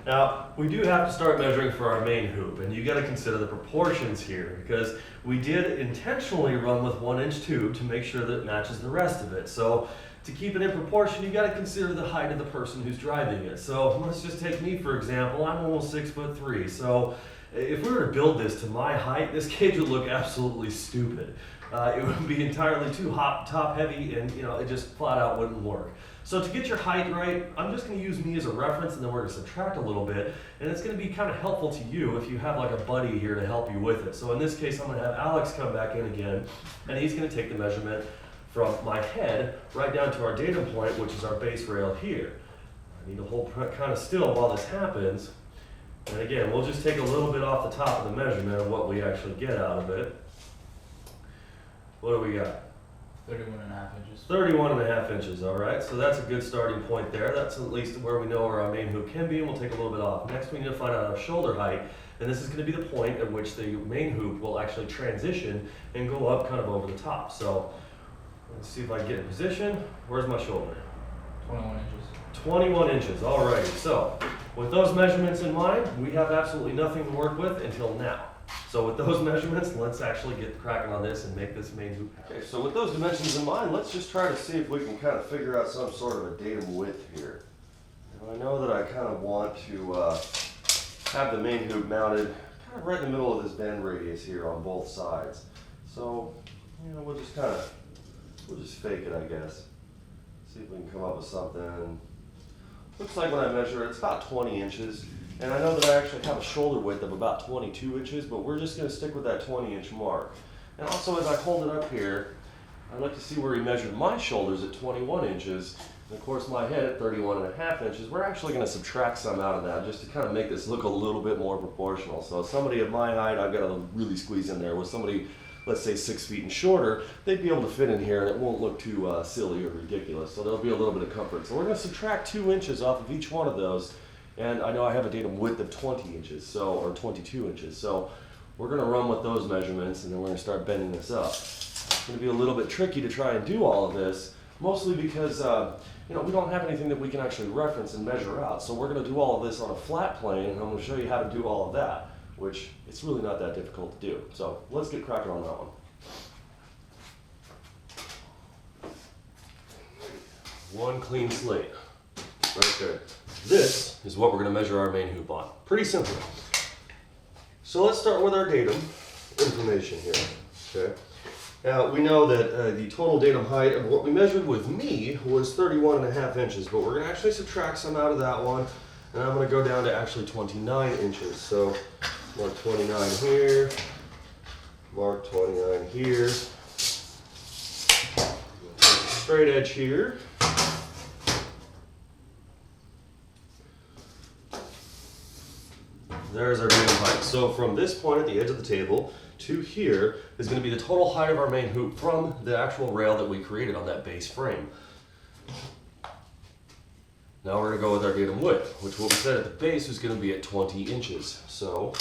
Now, we do have to start measuring for our main hoop, and you gotta consider the proportions here, because we did intentionally run with 1-inch tube to make sure that it matches the rest of it. So to keep it in proportion, you gotta consider the height of the person who's driving it. So let's just take me for example. I'm almost 6'3". So if we were to build this to my height, this cage would look absolutely stupid. It would be entirely too top heavy, and it just flat out wouldn't work. So to get your height right, I'm just going to use me as a reference, and then we're going to subtract a little bit, and it's going to be kind of helpful to you if you have like a buddy here to help you with it. So in this case, I'm going to have Alex come back in again, and he's going to take the measurement from my head right down to our datum point, which is our base rail here. I need to hold kind of still while this happens, and again, we'll just take a little bit off the top of the measurement of what we actually get out of it. What do we got? 31.5 inches. 31.5 inches, all right. So that's a good starting point there. That's at least where we know where our main hoop can be, and we'll take a little bit off. Next, we need to find out our shoulder height, and this is going to be the point at which the main hoop will actually transition and go up kind of over the top. So let's see if I can get in position. Where's my shoulder? 21 inches. 21 inches, all right. So with those measurements in mind, we have absolutely nothing to work with until now. So with those measurements, let's actually get cracking on this and make this main hoop happen. Okay, so with those dimensions in mind, let's just try to see if we can kind of figure out some sort of a datum width here. Now, I know that I kind of want to have the main hoop mounted kind of right in the middle of this bend radius here on both sides. So, we'll just fake it, I guess. See if we can come up with something. Looks like when I measure it, it's about 20 inches. And I know that I actually have a shoulder width of about 22 inches, but we're just going to stick with that 20-inch mark. And also, as I hold it up here, I'd like to see where he measured my shoulders at 21 inches. And of course, my head at 31.5 inches. We're actually going to subtract some out of that just to kind of make this look a little bit more proportional. So somebody of my height, I've got to really squeeze in there. With somebody, let's say 6 feet and shorter, they'd be able to fit in here and it won't look too silly or ridiculous. So there'll be a little bit of comfort. So we're going to subtract 2 inches off of each one of those. And I know I have a datum width of 20 inches, or 22 inches. So we're going to run with those measurements, and then we're going to start bending this up. It's going to be a little bit tricky to try and do all of this, mostly because we don't have anything that we can actually reference and measure out. So we're going to do all of this on a flat plane, and I'm going to show you how to do all of that, which it's really not that difficult to do. So let's get cracking on that one. One clean slate, right there. this is what we're going to measure our main hoop on. Pretty simple. So let's start with our datum information here. Okay. Now we know that the total datum height of what we measured with me was 31.5 inches, but we're going to actually subtract some out of that one, and I'm going to go down to actually 29 inches. So mark 29 here, mark 29 here, straight edge here. There's our datum height. So from this point at the edge of the table to here is going to be the total height of our main hoop from the actual rail that we created on that base frame. Now we're going to go with our datum width, which what we said at the base was going to be at 20 inches. So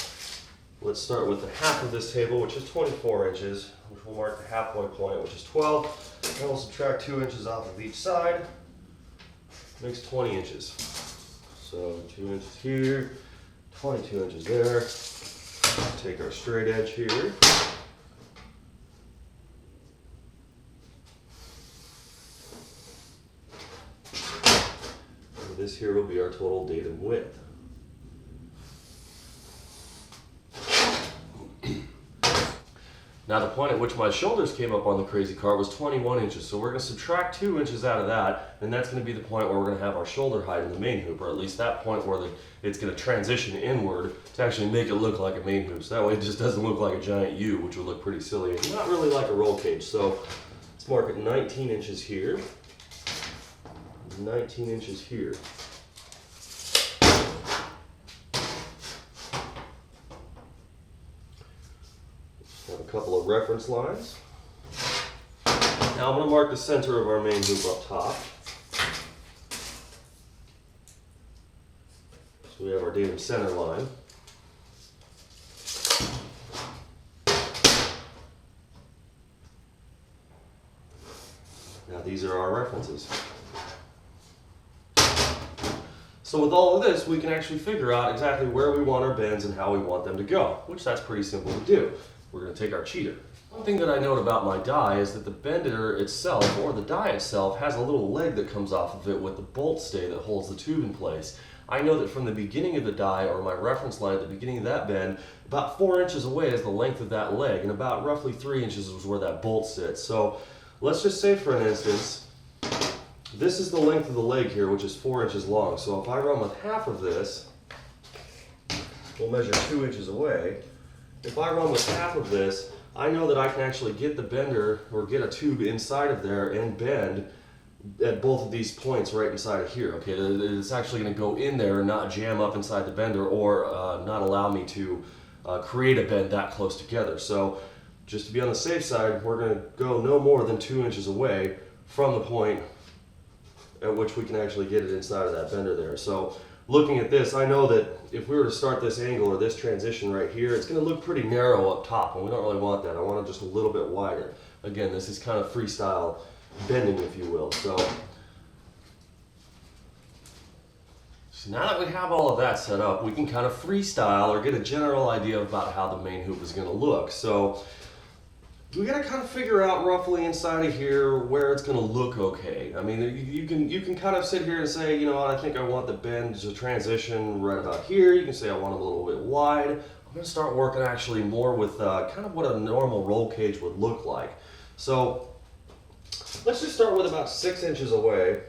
let's start with the half of this table, which is 24 inches, which we'll mark the halfway point, which is 12. And we'll subtract 2 inches off of each side. Makes 20 inches. So 2 inches here, 22 inches there. Take our straight edge here. And this here will be our total datum width. Now the point at which my shoulders came up on the crazy cart was 21 inches, so we're going to subtract 2 inches out of that, and that's going to be the point where we're going to have our shoulder height in the main hoop, or at least that point where it's going to transition inward to actually make it look like a main hoop. So that way it just doesn't look like a giant U, which would look pretty silly, and not really like a roll cage. So let's mark it 19 inches here, 19 inches here. Have a couple of reference lines. Now I'm going to mark the center of our main hoop up top. So we have our datum center line. Now these are our references. So with all of this, we can actually figure out exactly where we want our bends and how we want them to go, which that's pretty simple to do. We're going to take our cheater. One thing that I note about my die is that the bender itself, or the die itself, has a little leg that comes off of it with the bolt stay that holds the tube in place. I know that from the beginning of the die, or my reference line at the beginning of that bend, about 4 inches away is the length of that leg, and about roughly 3 inches is where that bolt sits. So let's just say for an instance, this is the length of the leg here, which is 4 inches long. So if I run with half of this, we'll measure 2 inches away. If I run with half of this, I know that I can actually get the bender, or get a tube inside of there and bend at both of these points right inside of here. Okay, it's actually going to go in there and not jam up inside the bender, or not allow me to create a bend that close together. So just to be on the safe side, we're going to go no more than 2 inches away from the point at which we can actually get it inside of that bender there. So looking at this, I know that if we were to start this angle or this transition right here, it's going to look pretty narrow up top, and we don't really want that. I want it just a little bit wider. Again, this is kind of freestyle bending, if you will. So now that we have all of that set up, we can kind of freestyle or get a general idea about how the main hoop is going to look. So we got to kind of figure out roughly inside of here where it's going to look okay. I mean, you can kind of sit here and say, you know what, I think I want the bend to transition right about here. You can say I want them a little bit wide. I'm going to start working actually more with kind of what a normal roll cage would look like. So let's just start with about 6 inches away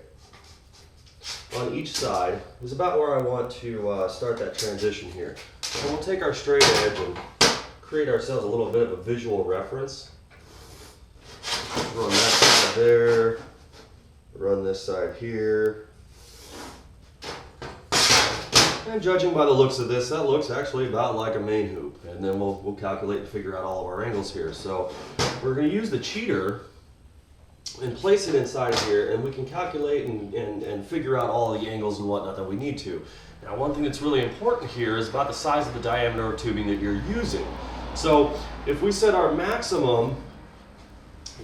on each side is about where I want to start that transition here. So we'll take our straight edge and create ourselves a little bit of a visual reference. Run that side there, run this side here. And judging by the looks of this, that looks actually about like a main hoop. And then we'll calculate and figure out all of our angles here. So we're going to use the cheater and place it inside of here, and we can calculate and figure out all the angles and whatnot that we need to. Now, one thing that's really important here is about the size of the diameter of tubing that you're using. So if we said our maximum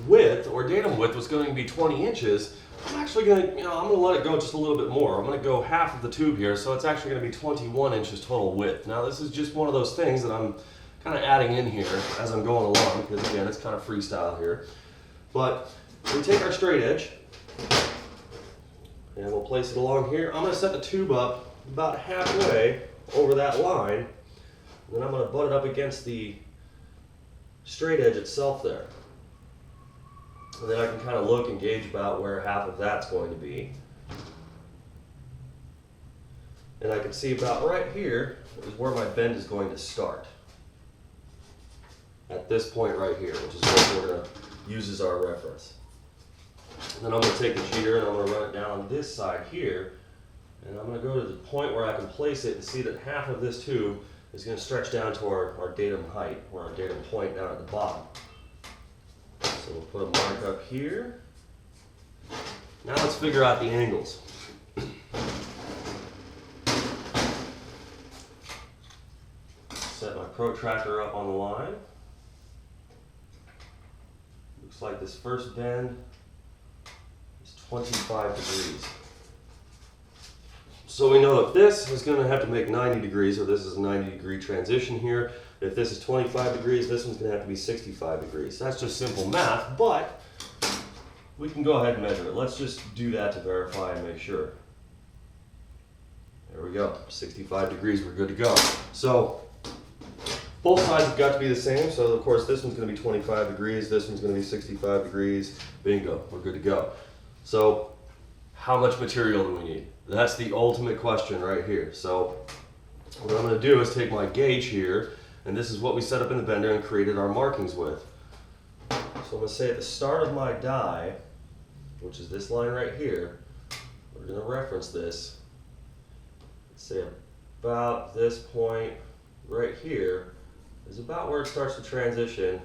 width or datum width was going to be 20 inches, I'm actually going to, I'm going to let it go just a little bit more. I'm going to go half of the tube here, so it's actually going to be 21 inches total width. Now, this is just one of those things that I'm kind of adding in here as I'm going along, because again, it's kind of freestyle here. But we take our straight edge, And we'll place it along here. I'm going to set the tube up about halfway over that line. And then I'm going to butt it up against the straight edge itself there. And then I can kind of look and gauge about where half of that's going to be. And I can see about right here is where my bend is going to start. At this point right here, which is what we're going to use as our reference. And then I'm going to take the cheater and I'm going to run it down this side here. And I'm going to go to the point where I can place it and see that half of this tube is going to stretch down to our datum height, or our datum point down at the bottom. So we'll put a mark up here. Now let's figure out the angles. Set my protractor up on the line. Looks like this first bend is 25 degrees. So we know if this is going to have to make 90 degrees, or this is a 90-degree transition here. If this is 25 degrees, this one's going to have to be 65 degrees. That's just simple math, but we can go ahead and measure it. Let's just do that to verify and make sure. There we go, 65 degrees, we're good to go. So both sides have got to be the same, so of course this one's going to be 25 degrees, this one's going to be 65 degrees. Bingo, we're good to go. So how much material do we need? That's the ultimate question right here. So what I'm going to do is take my gauge here, and this is what we set up in the bender and created our markings with. So I'm going to say at the start of my die, which is this line right here, we're going to reference this. Let's say about this point right here is about where it starts to transition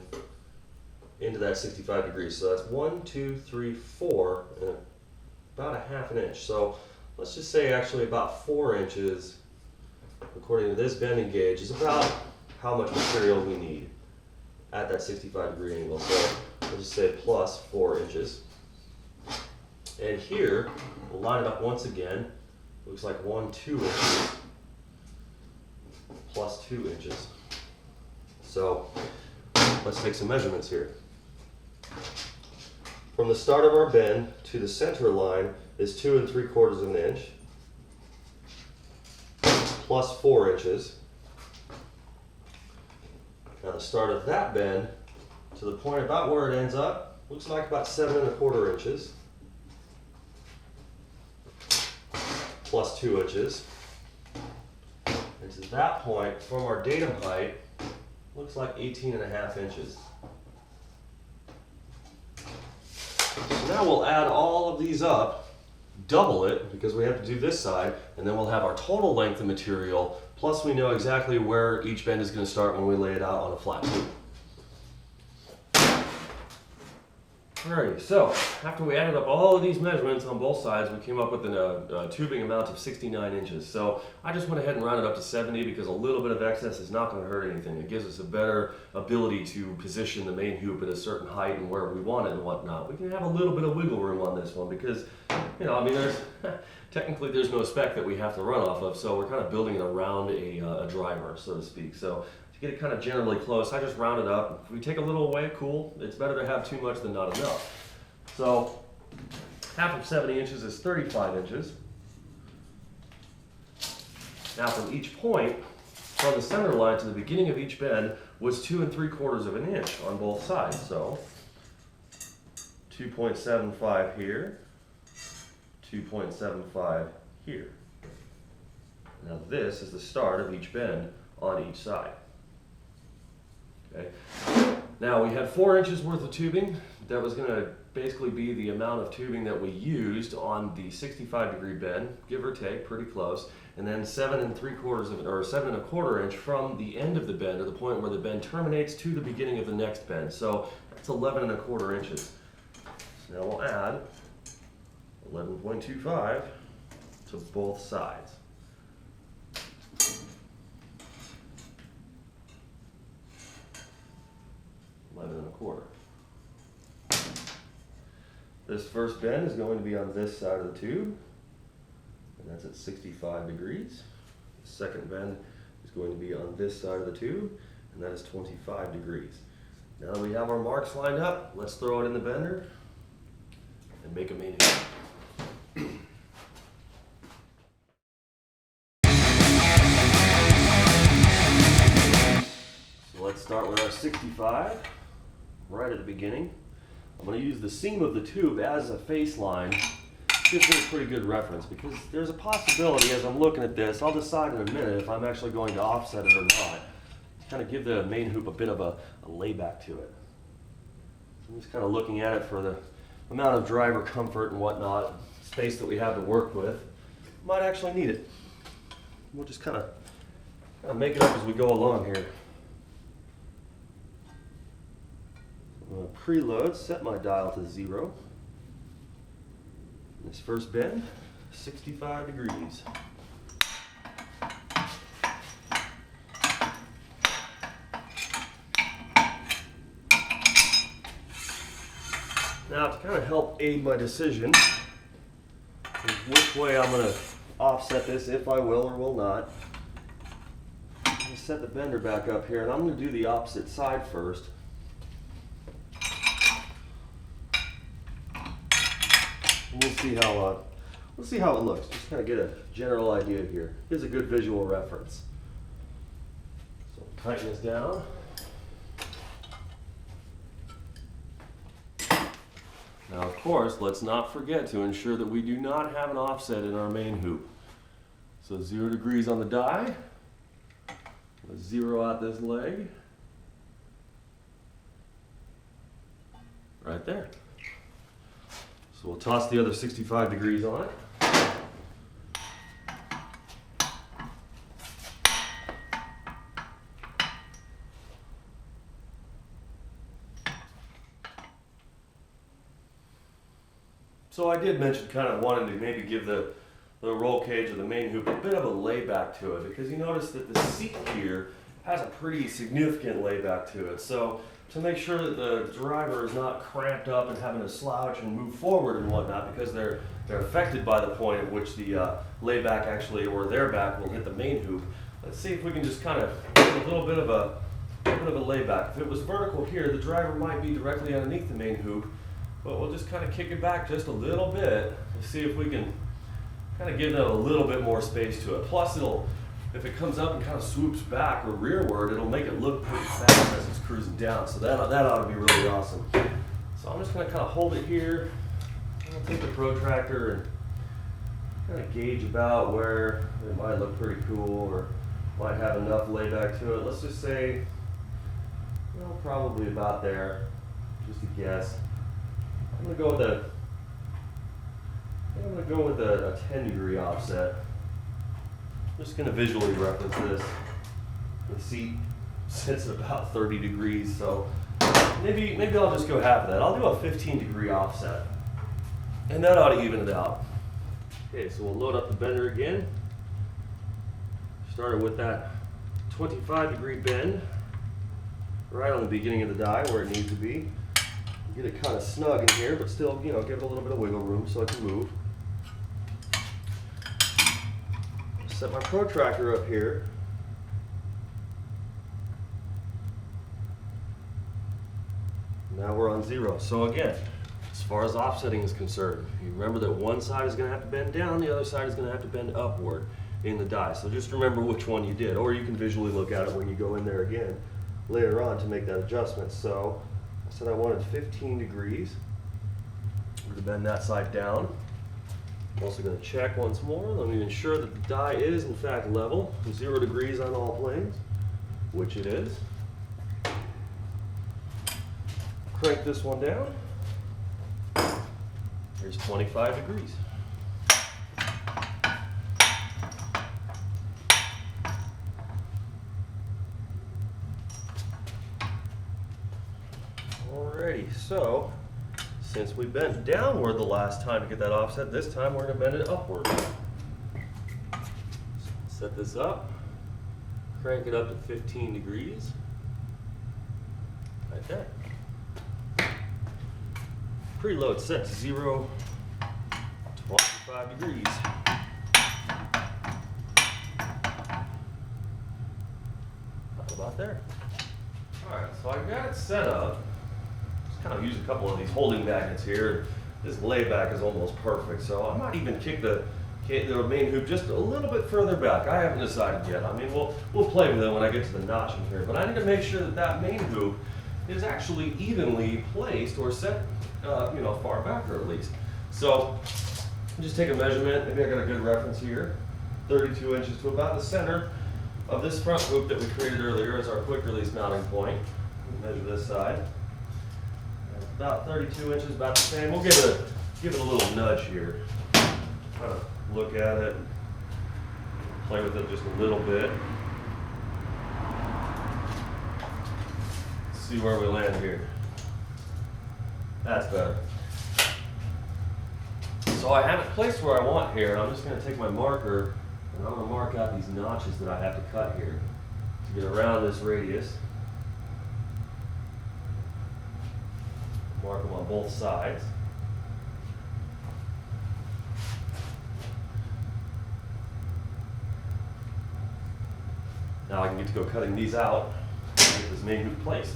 into that 65 degrees. So that's 1, 2, 3, 4, and about a half an inch. So let's just say actually about 4 inches, according to this bending gauge, is about how much material we need at that 65 degree angle. So we'll just say plus 4 inches. And here, we'll line it up once again. Looks like 1, 2 inches plus 2 inches. So let's take some measurements here. From the start of our bend to the center line is 2 3/4 of an inch plus 4 inches. Now the start of that bend to the point about where it ends up looks like about 7 1/4 inches plus 2 inches. And to that point from our datum height looks like 18 1/2 inches. So now we'll add all of these up, double it, because we have to do this side, and then we'll have our total length of material, plus we know exactly where each bend is going to start when we lay it out on a flat tube. Alrighty, so after we added up all of these measurements on both sides, we came up with a tubing amount of 69 inches. So I just went ahead and rounded up to 70 because a little bit of excess is not going to hurt anything. It gives us a better ability to position the main hoop at a certain height and where we want it and whatnot. We can have a little bit of wiggle room on this one because, you know, I mean, technically there's no spec that we have to run off of, so we're kind of building it around a driver, so to speak. So to get it kind of generally close, I just round it up. If we take a little away, cool. It's better to have too much than not enough. So half of 70 inches is 35 inches. Now from each point, from the center line to the beginning of each bend, was 2 3/4 of an inch on both sides. So 2.75 here, 2.75 here. Now this is the start of each bend on each side. Okay. Now we had 4 inches worth of tubing. That was going to basically be the amount of tubing that we used on the 65 degree bend, give or take, pretty close. And then 7 3/4 or 7 1/4 inch from the end of the bend, or the point where the bend terminates, to the beginning of the next bend. So that's 11 1/4 inches. So now we'll add 11.25 to both sides. This first bend is going to be on this side of the tube, and that's at 65 degrees. The second bend is going to be on this side of the tube, and that is 25 degrees. Now that we have our marks lined up, let's throw it in the bender and make a main hoop. let's start with our 65 right at the beginning. I'm going to use the seam of the tube as a face line. Gives me a pretty good reference because there's a possibility as I'm looking at this, I'll decide in a minute if I'm actually going to offset it or not. Kind of give the main hoop a bit of a layback to it. So I'm just kind of looking at it for the amount of driver comfort and whatnot, space that we have to work with. Might actually need it. We'll just kind of make it up as we go along here. I'm going to preload, set my dial to 0. This first bend, 65 degrees. Now to kind of help aid my decision which way I'm going to offset this, if I will or will not, I'm going to set the bender back up here and I'm going to do the opposite side first. We'll see how it looks. Just kind of get a general idea here. Here's a good visual reference. So tighten this down. Now, of course, let's not forget to ensure that we do not have an offset in our main hoop. So 0 degrees on the die. Let's zero out this leg. Right there. So we'll toss the other 65 degrees on it. So I did mention kind of wanting to maybe give the roll cage or the main hoop a bit of a layback to it because you notice that the seat here has a pretty significant layback to it. So to make sure that the driver is not cramped up and having to slouch and move forward and whatnot because they're affected by the point at which the layback actually, or their back will hit the main hoop. Let's see if we can just kind of give a little bit of a layback. If it was vertical here, the driver might be directly underneath the main hoop, but we'll just kind of kick it back just a little bit to see if we can kind of give them a little bit more space to it. Plus if it comes up and kind of swoops back or rearward, it'll make it look pretty fast as it's cruising down. So that ought to be really awesome. So I'm just going to kind of hold it here. I'll take the protractor and kind of gauge about where it might look pretty cool or might have enough layback to it. Let's just say, well, probably about there, just a guess. I'm going to go with a 10 degree offset. I'm just going to visually reference this. The seat sits at about 30 degrees, so maybe I'll just go half of that. I'll do a 15 degree offset, and that ought to even it out. Okay, so we'll load up the bender again. Started with that 25 degree bend right on the beginning of the die where it needs to be. Get it kind of snug in here, but still, give it a little bit of wiggle room so it can move. Set my protractor up here. Now we're on 0. So again, as far as offsetting is concerned, you remember that one side is going to have to bend down, the other side is going to have to bend upward in the die. So just remember which one you did, or you can visually look at it when you go in there again later on to make that adjustment. So I said I wanted 15 degrees. I'm going to bend that side down. I'm also going to check once more. Let me ensure that the die is in fact level, 0 degrees on all planes, which it is. Crank this one down. Here's 25 degrees. Alrighty, so since we bent downward the last time to get that offset, this time we're going to bend it upward. Set this up, crank it up to 15 degrees, right there. Preload set to 0, 25 degrees. How about there? Alright, so I got it set up. Just kind of use a couple of these holding magnets here. This layback is almost perfect, so I might even kick the the main hoop just a little bit further back. I haven't decided yet. I mean, we'll play with it when I get to the notching here. But I need to make sure that that main hoop is actually evenly placed or set, you know, far back or at least. So just take a measurement. Maybe I got a good reference here. 32 inches to about the center of this front hoop that we created earlier as our quick release mounting point. Measure this side. About 32 inches, about the same. We'll give it a little nudge here. Kind of look at it, play with it just a little bit. See where we land here. That's better. So I have it placed where I want here, and I'm just going to take my marker and I'm going to mark out these notches that I have to cut here to get around this radius. Mark them on both sides. Now I can get to go cutting these out and get this main hoop placed.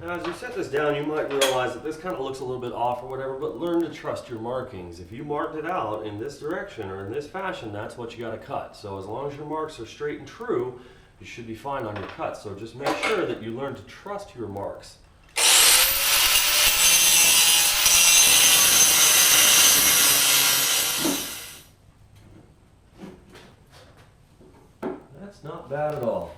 Now as you set this down, you might realize that this kind of looks a little bit off or whatever, but learn to trust your markings. If you marked it out in this direction or in this fashion, that's what you got to cut. So as long as your marks are straight and true, you should be fine on your cuts. So just make sure that you learn to trust your marks. That's not bad at all.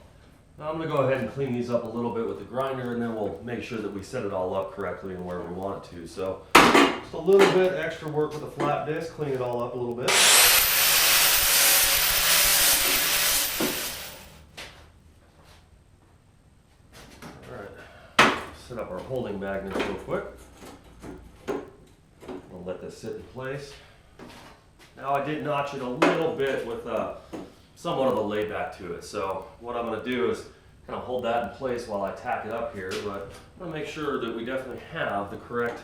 Now I'm going to go ahead and clean these up a little bit with the grinder, and then we'll make sure that we set it all up correctly and where we want it to. So just a little bit extra work with the flat disc, clean it all up a little bit. Set up our holding magnets real quick. I'll let this sit in place. Now I did notch it a little bit with somewhat of a layback to it. So what I'm going to do is kind of hold that in place while I tack it up here, but I'm going to make sure that we definitely have the correct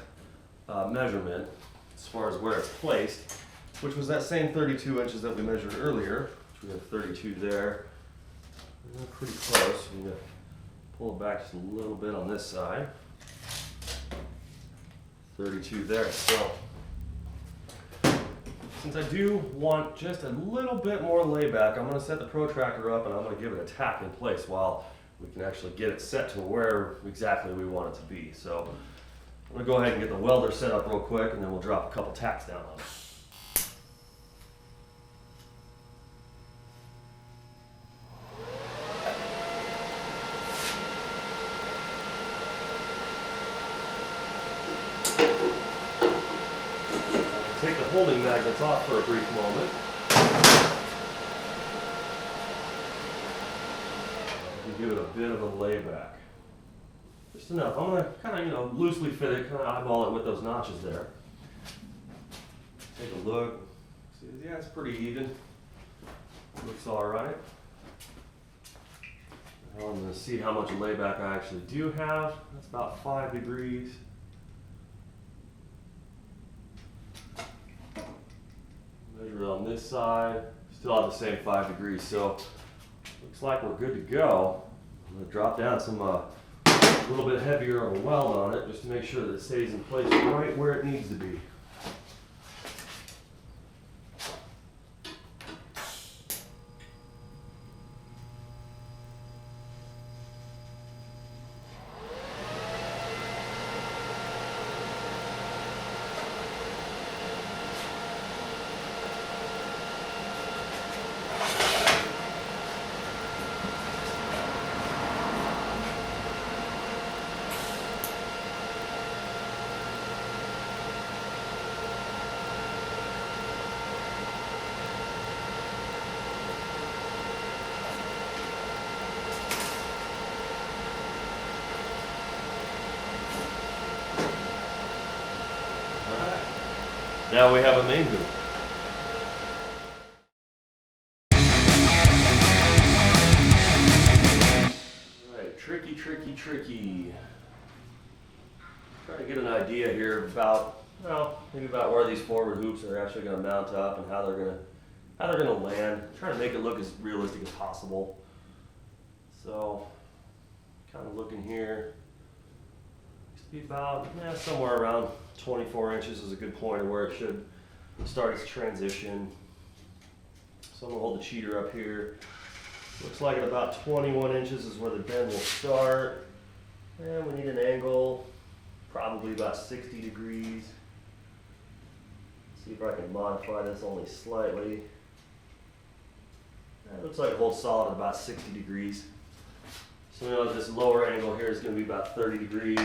measurement as far as where it's placed, which was that same 32 inches that we measured earlier. Which we have 32 there. We're pretty close. I'm going to pull it back just a little bit on this side. 32 there. So since I do want just a little bit more layback, I'm going to set the protractor up and I'm going to give it a tack in place while we can actually get it set to where exactly we want it to be. So I'm going to go ahead and get the welder set up real quick, and then we'll drop a couple tacks down on it. Take the holding magnets off for a brief moment. And give it a bit of a layback. Just enough. I'm going to kind of, loosely fit it, kind of eyeball it with those notches there. Take a look. See, yeah, it's pretty even. Looks all right. Now I'm going to see how much layback I actually do have. That's about 5 degrees. Measure it on this side, still have the same 5 degrees, so looks like we're good to go. I'm going to drop down some a little bit heavier of a weld on it just to make sure that it stays in place right where it needs to be. Now we have a main hoop. Alright, tricky. Try to get an idea here about, maybe about where these forward hoops are actually going to mount up and how they're going to land. Trying to make it look as realistic as possible. So, kind of looking here, be about somewhere around 24 inches is a good point of where it should start its transition. So I'm gonna hold the cheater up here. Looks like at about 21 inches is where the bend will start. And we need an angle, probably about 60 degrees. See if I can modify this only slightly. It looks like it holds solid at about 60 degrees. So we know that this lower angle here is going to be about 30 degrees.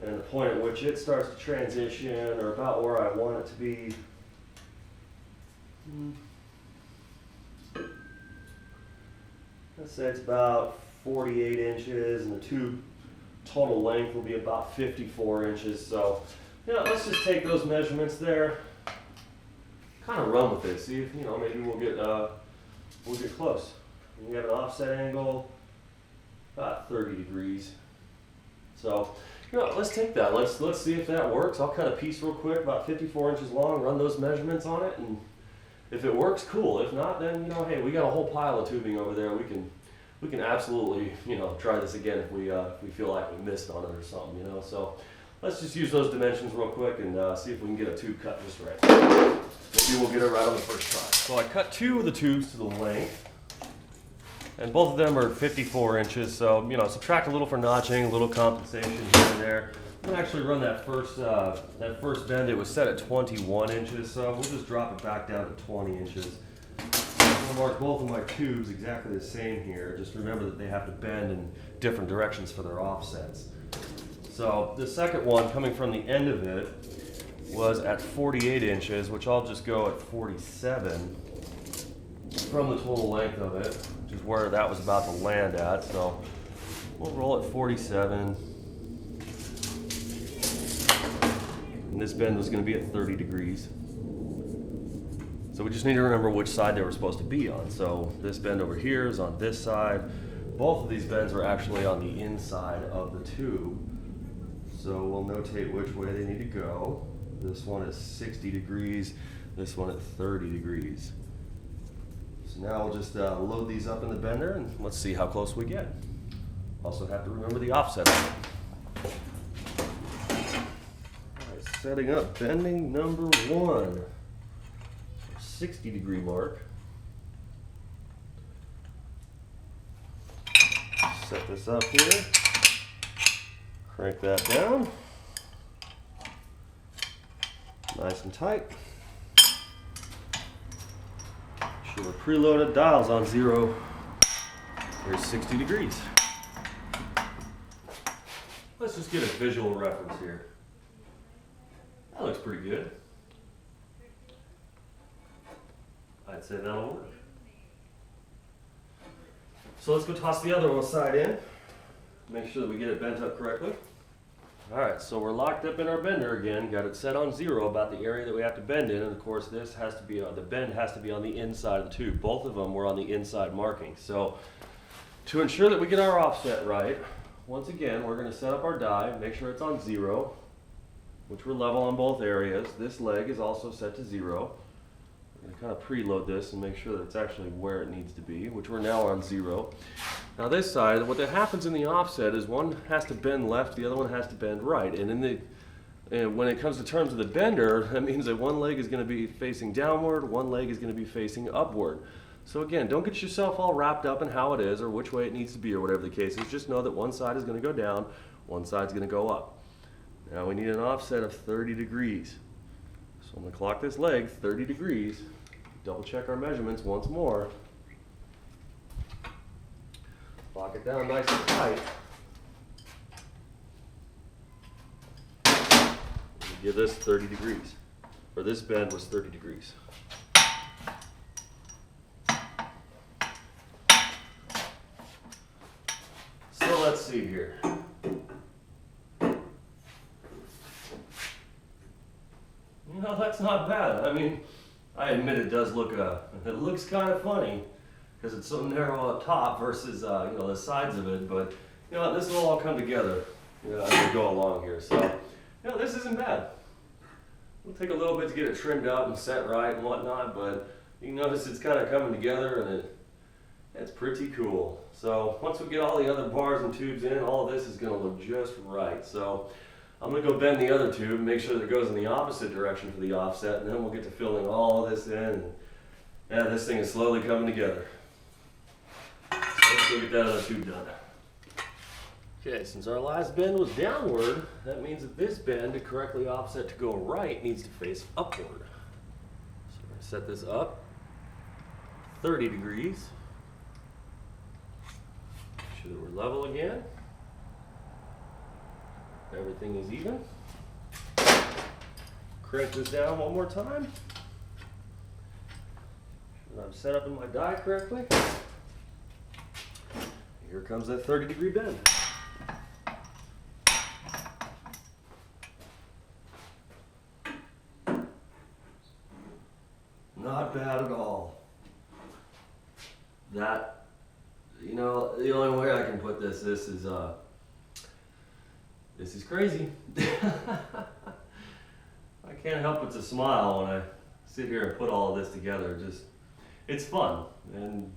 And the point at which it starts to transition, or about where I want it to be, let's say it's about 48 inches, and the tube total length will be about 54 inches. So, let's just take those measurements there, kind of run with it. See if, maybe we'll get close. We have an offset angle, about 30 degrees. So, let's take that. Let's see if that works. I'll cut a piece real quick, about 54 inches long, run those measurements on it, and if it works, cool. If not, then, hey, we got a whole pile of tubing over there. We can absolutely, try this again if we feel like we missed on it or something, So let's just use those dimensions real quick and see if we can get a tube cut just right. Maybe we'll get it right on the first try. So I cut two of the tubes to the length, and both of them are 54 inches. So, subtract a little for notching, a little compensation here and there. I'm gonna actually run that first bend. It was set at 21 inches, so we'll just drop it back down to 20 inches. I'm gonna mark both of my tubes exactly the same here. Just remember that they have to bend in different directions for their offsets. So the second one, coming from the end of it, was at 48 inches, which I'll just go at 47 from the total length of it, which is where that was about to land at. So we'll roll at 47. And this bend was going to be at 30 degrees. So we just need to remember which side they were supposed to be on. So this bend over here is on this side. Both of these bends are actually on the inside of the tube. So we'll notate which way they need to go. This one is 60 degrees, this one at 30 degrees. So now we'll just load these up in the bender and let's see how close we get. Also have to remember the offset on it. Alright, setting up bending number 1. 60 degree mark. Set this up here. Crank that down. Nice and tight. Sure we're preloaded, dials on 0. Here's 60 degrees. Let's just get a visual reference here. That looks pretty good. I'd say that'll work. So let's go toss the other one side in. Make sure that we get it bent up correctly. Alright, so we're locked up in our bender again. Got it set on 0 about the area that we have to bend in. And of course this has to be, the bend has to be on the inside of the tube. Both of them were on the inside marking. So to ensure that we get our offset right, once again, we're going to set up our die, make sure it's on 0, which we're level on both areas. This leg is also set to 0. We're going to kind of preload this and make sure that it's actually where it needs to be, which we're now on 0. Now this side, what that happens in the offset is one has to bend left, the other one has to bend right. And when it comes to terms of the bender, that means that one leg is going to be facing downward, one leg is going to be facing upward. So again, don't get yourself all wrapped up in how it is or which way it needs to be or whatever the case is. Just know that one side is going to go down, one side is going to go up. Now we need an offset of 30 degrees. So I'm going to clock this leg 30 degrees, double check our measurements once more. Lock it down nice and tight. Give this 30 degrees, or this bend was 30 degrees. So let's see here. No, that's not bad. I mean, I admit it does look, it looks kind of funny because it's so narrow up top versus, the sides of it. But, this will all come together, as we go along here. So, this isn't bad. It'll take a little bit to get it trimmed out and set right and whatnot, but you can notice it's kind of coming together and it's pretty cool. So once we get all the other bars and tubes in, all of this is going to look just right. So I'm gonna go bend the other tube, make sure that it goes in the opposite direction for the offset, and then we'll get to filling all of this in. And yeah, this thing is slowly coming together. So let's go get that other tube done. Okay, since our last bend was downward, that means that this bend to correctly offset to go right needs to face upward. So we're gonna set this up 30 degrees. Make sure that we're level again. Everything is even. Crank this down one more time. And I'm set up in my die correctly. Here comes that 30-degree bend. Not bad at all. That, you know, the only way I can put this is crazy. I can't help but to smile when I sit here and put all of this together. Just, it's fun, and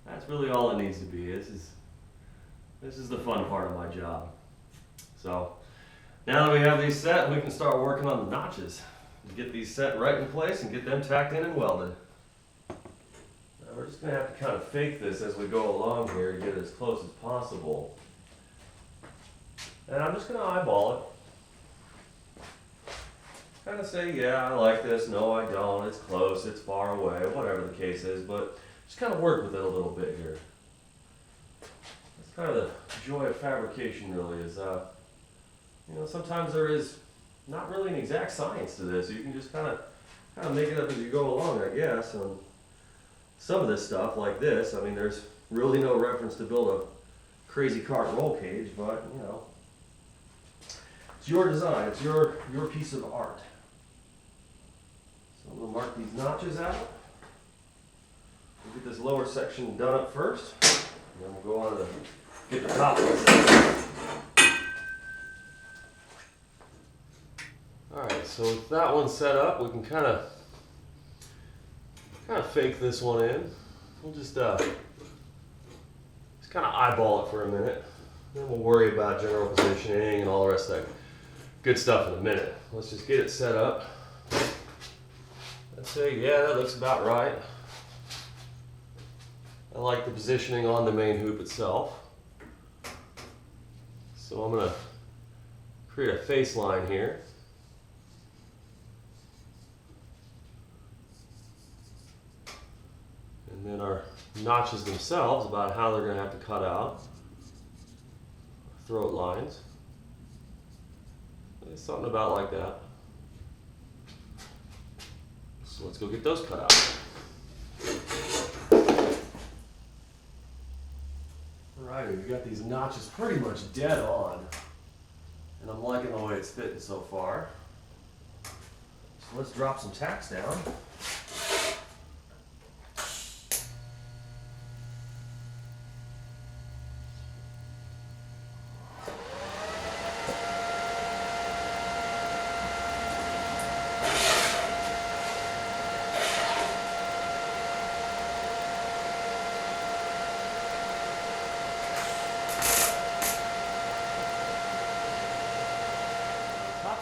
that's really all it needs to be. This is the fun part of my job. So now that we have these set, we can start working on the notches. Get these set right in place and get them tacked in and welded. Now we're just going to have to kind of fake this as we go along here to get it as close as possible. And I'm just going to eyeball it. Kind of say, yeah, I like this, no I don't, it's close, it's far away, whatever the case is, but just kind of work with it a little bit here. That's kind of the joy of fabrication really is, you know, sometimes there is not really an exact science to this. You can just kind of make it up as you go along, I guess. And some of this stuff, like this, I mean, there's really no reference to build a crazy cart roll cage, but you know, it's your design. It's your piece of art. So I'm gonna mark these notches out. We'll get this lower section done up first, and then we'll go on to get the top one. Alright, so with that one set up, we can kind of fake this one in. We'll just kind of eyeball it for a minute. Then we'll worry about general positioning and all the rest of that good stuff in a minute. Let's just get it set up. Let's say, yeah, that looks about right. I like the positioning on the main hoop itself. So I'm going to create a face line here. And then our notches themselves, about how they're going to have to cut out. Throat lines. Something about like that. So let's go get those cut out. Alrighty, we've got these notches pretty much dead on. And I'm liking the way it's fitting so far. So let's drop some tacks down.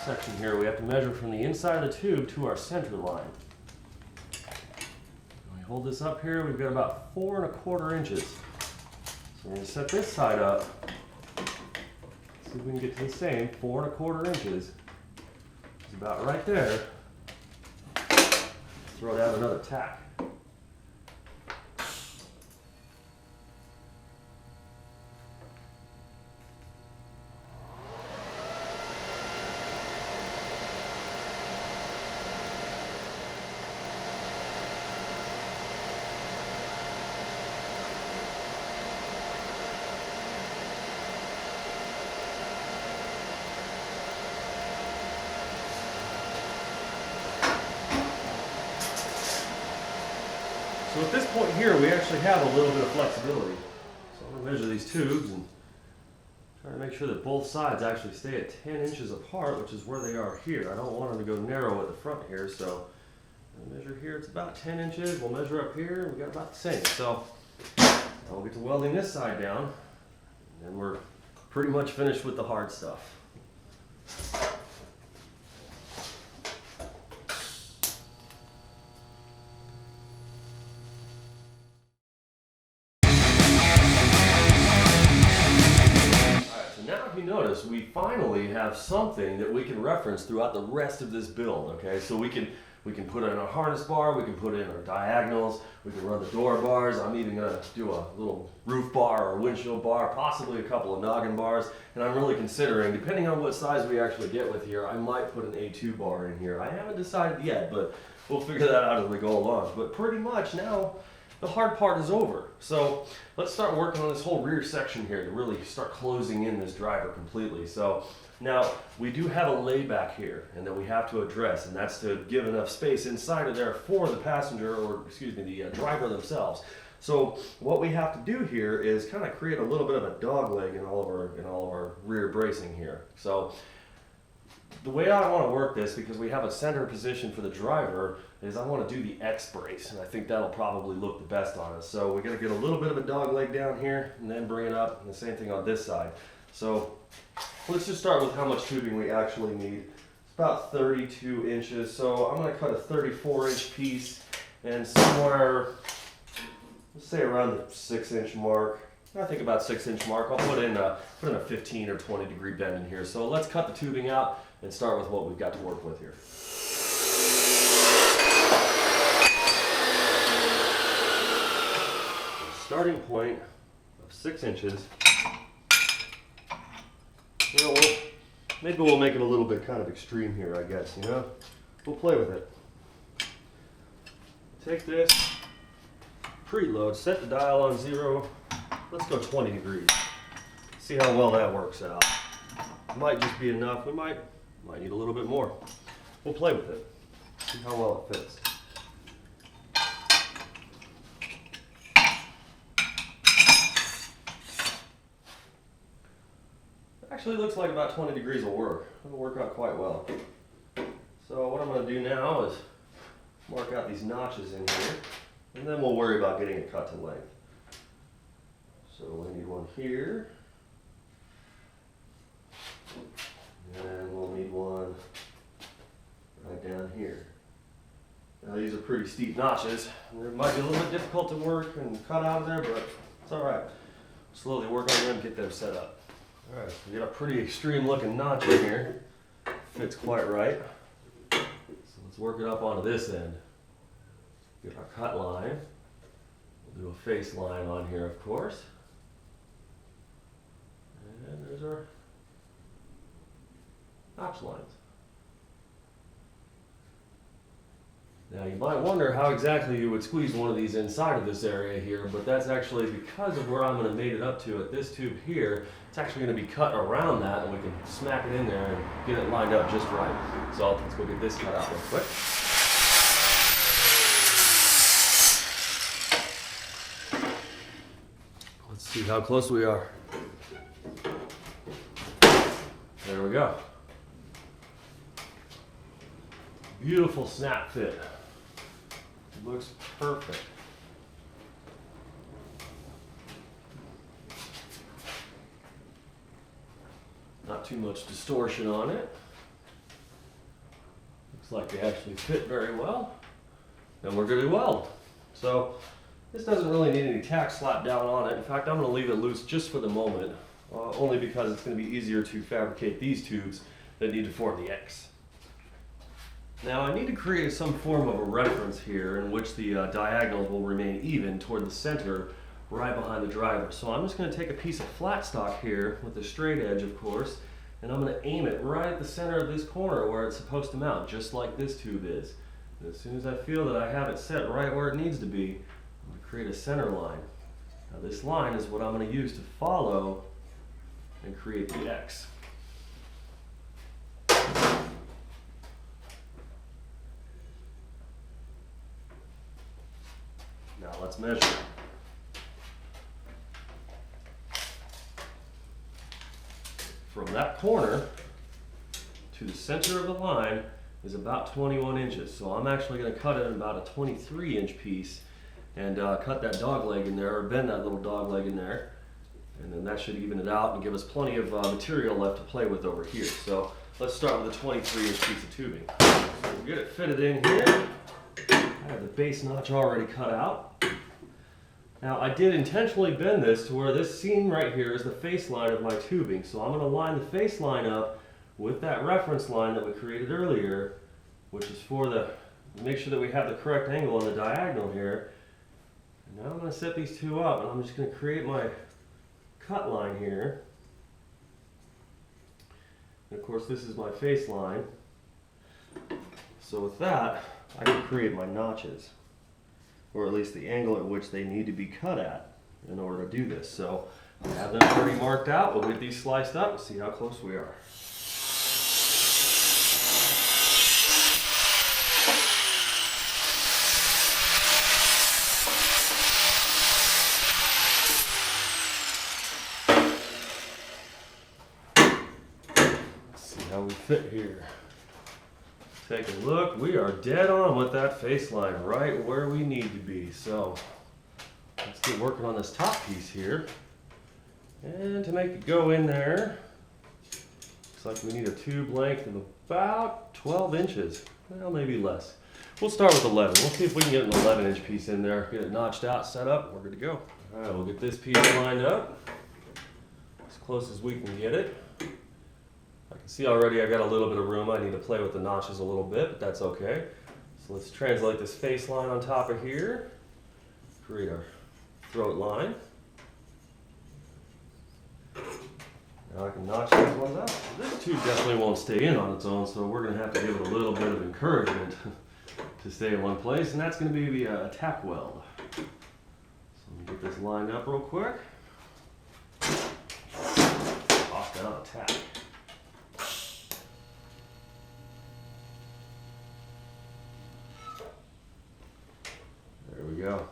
Section here, we have to measure from the inside of the tube to our center line. When we hold this up here, we've got about 4 1/4 inches. So we're going to set this side up. See if we can get to the same 4 1/4 inches. It's about right there. Throw down another tack. So at this point here, we actually have a little bit of flexibility. So I'm going to measure these tubes and try to make sure that both sides actually stay at 10 inches apart, which is where they are here. I don't want them to go narrow at the front here, so I'll measure here, it's about 10 inches. We'll measure up here, and we got about the same. So I'll get to welding this side down, and we're pretty much finished with the hard stuff. Now if you notice, we finally have something that we can reference throughout the rest of this build, okay? So we can put in our harness bar, we can put in our diagonals, we can run the door bars. I'm even gonna do a little roof bar or windshield bar, possibly a couple of noggin bars. And I'm really considering, depending on what size we actually get with here, I might put an A2 bar in here. I haven't decided yet, but we'll figure that out as we go along. But pretty much now, the hard part is over. So let's start working on this whole rear section here to really start closing in this driver completely. So now we do have a layback here and that we have to address, and that's to give enough space inside of there for the passenger, or excuse me, the driver themselves. So what we have to do here is kind of create a little bit of a dog leg in all of our rear bracing here. So the way I want to work this, because we have a center position for the driver, is I want to do the X brace, and I think that'll probably look the best on us. So we're going to get a little bit of a dog leg down here and then bring it up, and the same thing on this side. So let's just start with how much tubing we actually need. It's about 32 inches, so I'm going to cut a 34-inch piece, and somewhere, let's say around the 6-inch mark. I think about 6-inch mark. I'll put in a 15 or 20 degree bend in here. So let's cut the tubing out and start with what we've got to work with here. Starting point of 6 inches. You know, maybe we'll make it a little bit kind of extreme here, I guess, you know? We'll play with it. Take this, preload, set the dial on 0. Let's go 20 degrees. See how well that works out. Might just be enough. We might need a little bit more. We'll play with it. See how well it fits. Actually looks like about 20 degrees will work. It'll work out quite well. So what I'm going to do now is mark out these notches in here, and then we'll worry about getting it cut to length. So we need one here, and we'll need one right down here. Now these are pretty steep notches. They might be a little bit difficult to work and cut out of there, but it's all right. Slowly work on them, get them set up. All right, so we got a pretty extreme looking notch in here. Fits quite right. So let's work it up onto this end. Get our cut line. We'll do a face line on here, of course. And there's our notch lines. Now you might wonder how exactly you would squeeze one of these inside of this area here, but that's actually because of where I'm going to mate it up to at this tube here. It's actually going to be cut around that, and we can smack it in there and get it lined up just right. So let's go get this cut out real quick. Let's see how close we are. There we go. Beautiful snap fit. Looks perfect. Not too much distortion on it. Looks like they actually fit very well. And we're good to weld. So this doesn't really need any tack slapped down on it. In fact, I'm going to leave it loose just for the moment, only because it's going to be easier to fabricate these tubes that need to form the X. Now I need to create some form of a reference here in which the diagonals will remain even toward the center right behind the driver. So I'm just going to take a piece of flat stock here with a straight edge, of course, and I'm going to aim it right at the center of this corner where it's supposed to mount, just like this tube is. And as soon as I feel that I have it set right where it needs to be, I'm going to create a center line. Now this line is what I'm going to use to follow and create the X. Now let's measure. From that corner to the center of the line is about 21 inches. So I'm actually going to cut it in about a 23-inch piece and cut that dog leg in there, or bend that little dog leg in there. And then that should even it out and give us plenty of material left to play with over here. So let's start with a 23-inch piece of tubing. So we'll get it fitted in here. I have the base notch already cut out. Now I did intentionally bend this to where this seam right here is the face line of my tubing. So I'm going to line the face line up with that reference line that we created earlier, which is for the, make sure that we have the correct angle on the diagonal here. And now I'm going to set these two up, and I'm just going to create my cut line here. And of course this is my face line. So with that, I can create my notches, or at least the angle at which they need to be cut at in order to do this. So I have them already marked out. We'll get these sliced up and see how close we are. How we fit here. Take a look. We are dead on with that face line, right where we need to be. So let's get working on this top piece here. And to make it go in there, looks like we need a tube length of about 12 inches. Well, maybe less. We'll start with 11. We'll see if we can get an 11-inch piece in there, get it notched out, set up, we're good to go. All right, we'll get this piece lined up as close as we can get it. I can see already I got a little bit of room. I need to play with the notches a little bit, but that's okay. So let's translate this face line on top of here. Create our throat line. Now I can notch these ones out. This tube definitely won't stay in on its own, so we're going to have to give it a little bit of encouragement to stay in one place, and that's going to be via a tack weld. So let me get this lined up real quick. Toss down a tack. There we go.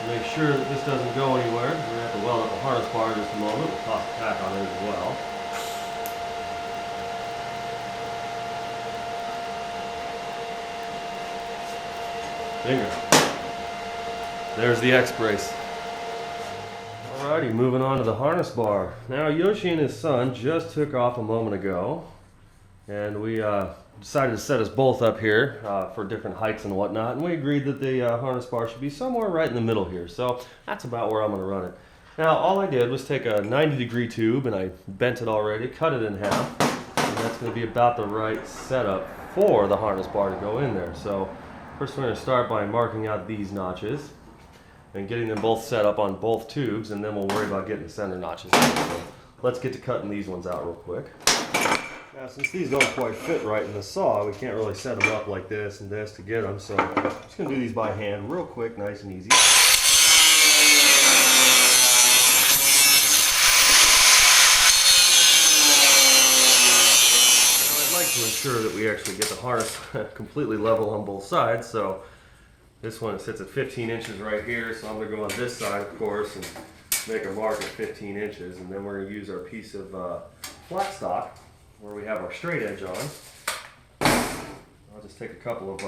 Make sure that this doesn't go anywhere. We're going to have to weld up the harness bar in just a moment. We'll toss the tack on it as well. Bingo. There's the X-brace. Alrighty, moving on to the harness bar. Now Yoshi and his son just took off a moment ago, and we decided to set us both up here for different heights and whatnot, and we agreed that the harness bar should be somewhere right in the middle here, so that's about where I'm going to run it. Now all I did was take a 90-degree tube, and I bent it already, cut it in half, and that's going to be about the right setup for the harness bar to go in there. So first we're going to start by marking out these notches and getting them both set up on both tubes, and then we'll worry about getting the center notches in. So let's get to cutting these ones out real quick. Now, since these don't quite fit right in the saw, we can't really set them up like this and this to get them, so I'm just going to do these by hand real quick, nice and easy. Now, I'd like to ensure that we actually get the harness completely level on both sides, so this one sits at 15 inches right here, so I'm going to go on this side, of course, and make a mark at 15 inches, and then we're going to use our piece of flat stock where we have our straight edge on. I'll just take a couple of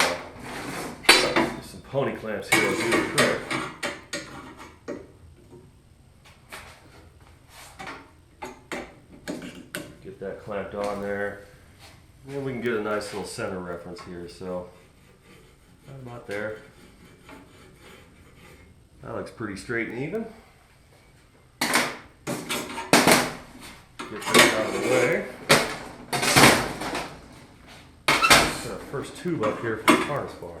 some pony clamps here to do the trick. Get that clamped on there, and then we can get a nice little center reference here. So right about there. That looks pretty straight and even. Get that out of the way. Put our first tube up here for the harness bar.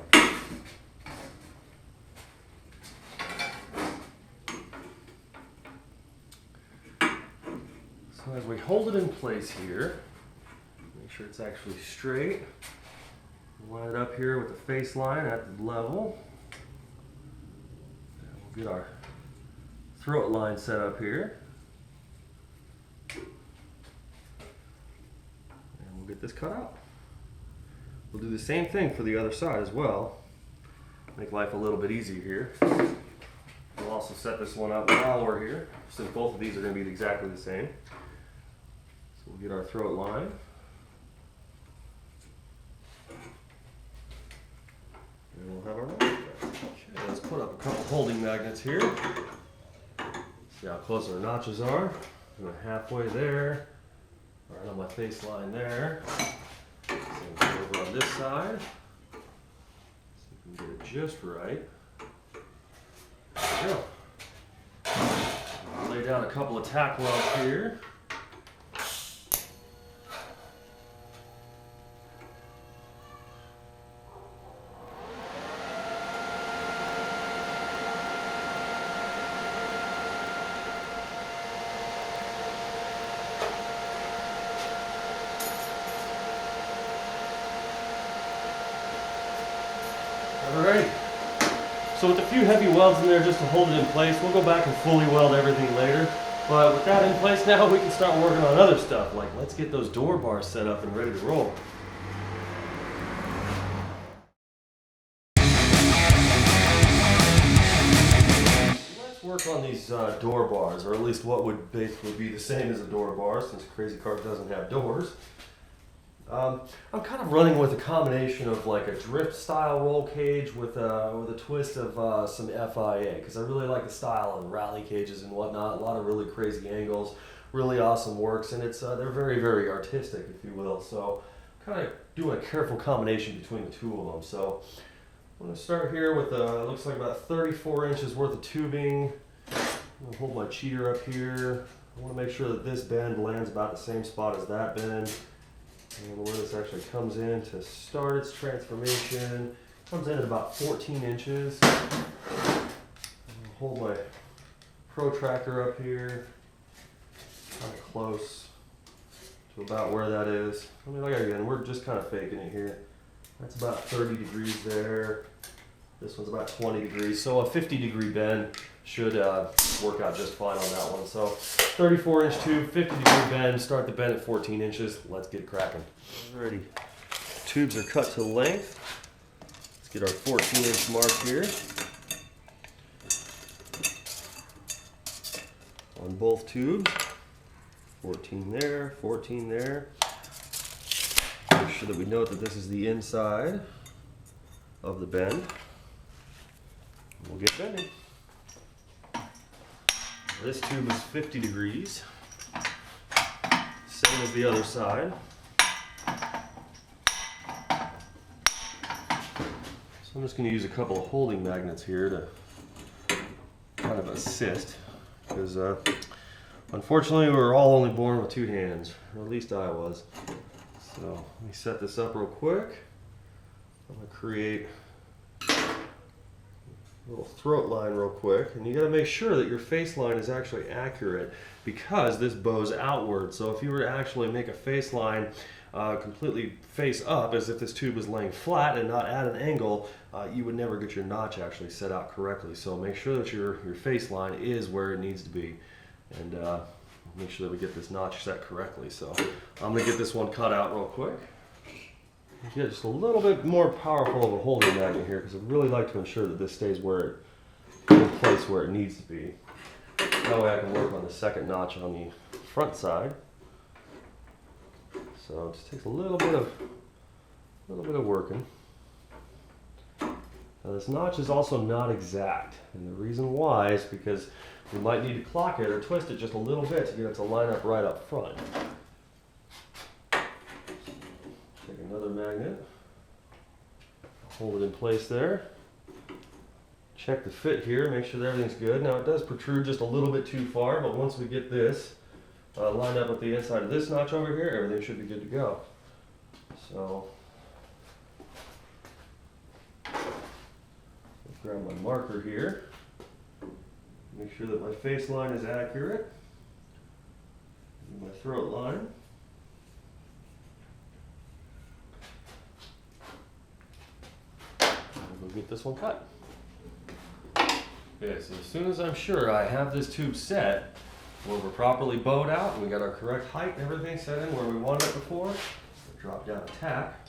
So as we hold it in place here, make sure it's actually straight. Line it up here with the face line at the level. And we'll get our throat line set up here. And we'll get this cut out. We'll do the same thing for the other side as well. Make life a little bit easier here. We'll also set this one up while we're here, since both of these are going to be exactly the same. So we'll get our throat line. And we'll have our roll. Okay, let's put up a couple holding magnets here. See how close our notches are. We're halfway there. Right on my face line there. Same thing over on this side. See if we can get it just right. There we go. I'll lay down a couple of tack welds here. Alright, so with a few heavy welds in there just to hold it in place, we'll go back and fully weld everything later. But with that in place now, we can start working on other stuff, like let's get those door bars set up and ready to roll. Let's work on these door bars, or at least what would basically be the same as a door bar, since Crazy Cart doesn't have doors. I'm kind of running with a combination of like a drift style roll cage with a twist of some FIA, because I really like the style of rally cages and whatnot. A lot of really crazy angles, really awesome works, and it's they're very, very artistic, if you will. So kind of doing a careful combination between the two of them. So I'm going to start here with looks like about 34 inches worth of tubing. I'm going to hold my cheater up here. I want to make sure that this bend lands about the same spot as that bend. And where this actually comes in to start its transformation, comes in at about 14 inches. I'll hold my protractor up here, kind of close to about where that is. I mean, like again, we're just kind of faking it here. That's about 30 degrees there. This one's about 20 degrees. So a 50-degree bend should work out just fine on that one. So 34-inch tube, 50-degree bend, start the bend at 14 inches. Let's get cracking. Alrighty, tubes are cut to length. Let's get our 14-inch mark here. On both tubes, 14 there, 14 there. Make sure that we note that this is the inside of the bend. We'll get bending. This tube is 50 degrees, same as the other side. So I'm just going to use a couple of holding magnets here to kind of assist, because unfortunately we're all only born with two hands, or at least I was. So let me set this up real quick. I'm going to create little throat line real quick, and you got to make sure that your face line is actually accurate, because this bows outward. So if you were to actually make a face line completely face up, as if this tube was laying flat and not at an angle, you would never get your notch actually set out correctly. So make sure that your face line is where it needs to be, and make sure that we get this notch set correctly. So I'm going to get this one cut out real quick. Get just a little bit more powerful of a holding magnet here, because I'd really like to ensure that this stays where in place where it needs to be. That way I can work on the second notch on the front side. So it just takes a little bit of working. Now this notch is also not exact, and the reason why is because we might need to clock it or twist it just a little bit to get it to line up right up front. Take another magnet, hold it in place there. Check the fit here, make sure that everything's good. Now it does protrude just a little bit too far, but once we get this lined up with the inside of this notch over here, everything should be good to go. So, let's grab my marker here. Make sure that my face line is accurate. And my throat line. We'll get this one cut. Okay, so as soon as I'm sure I have this tube set, where we're properly bowed out, and we got our correct height and everything set in where we wanted it before, we'll drop down a tack.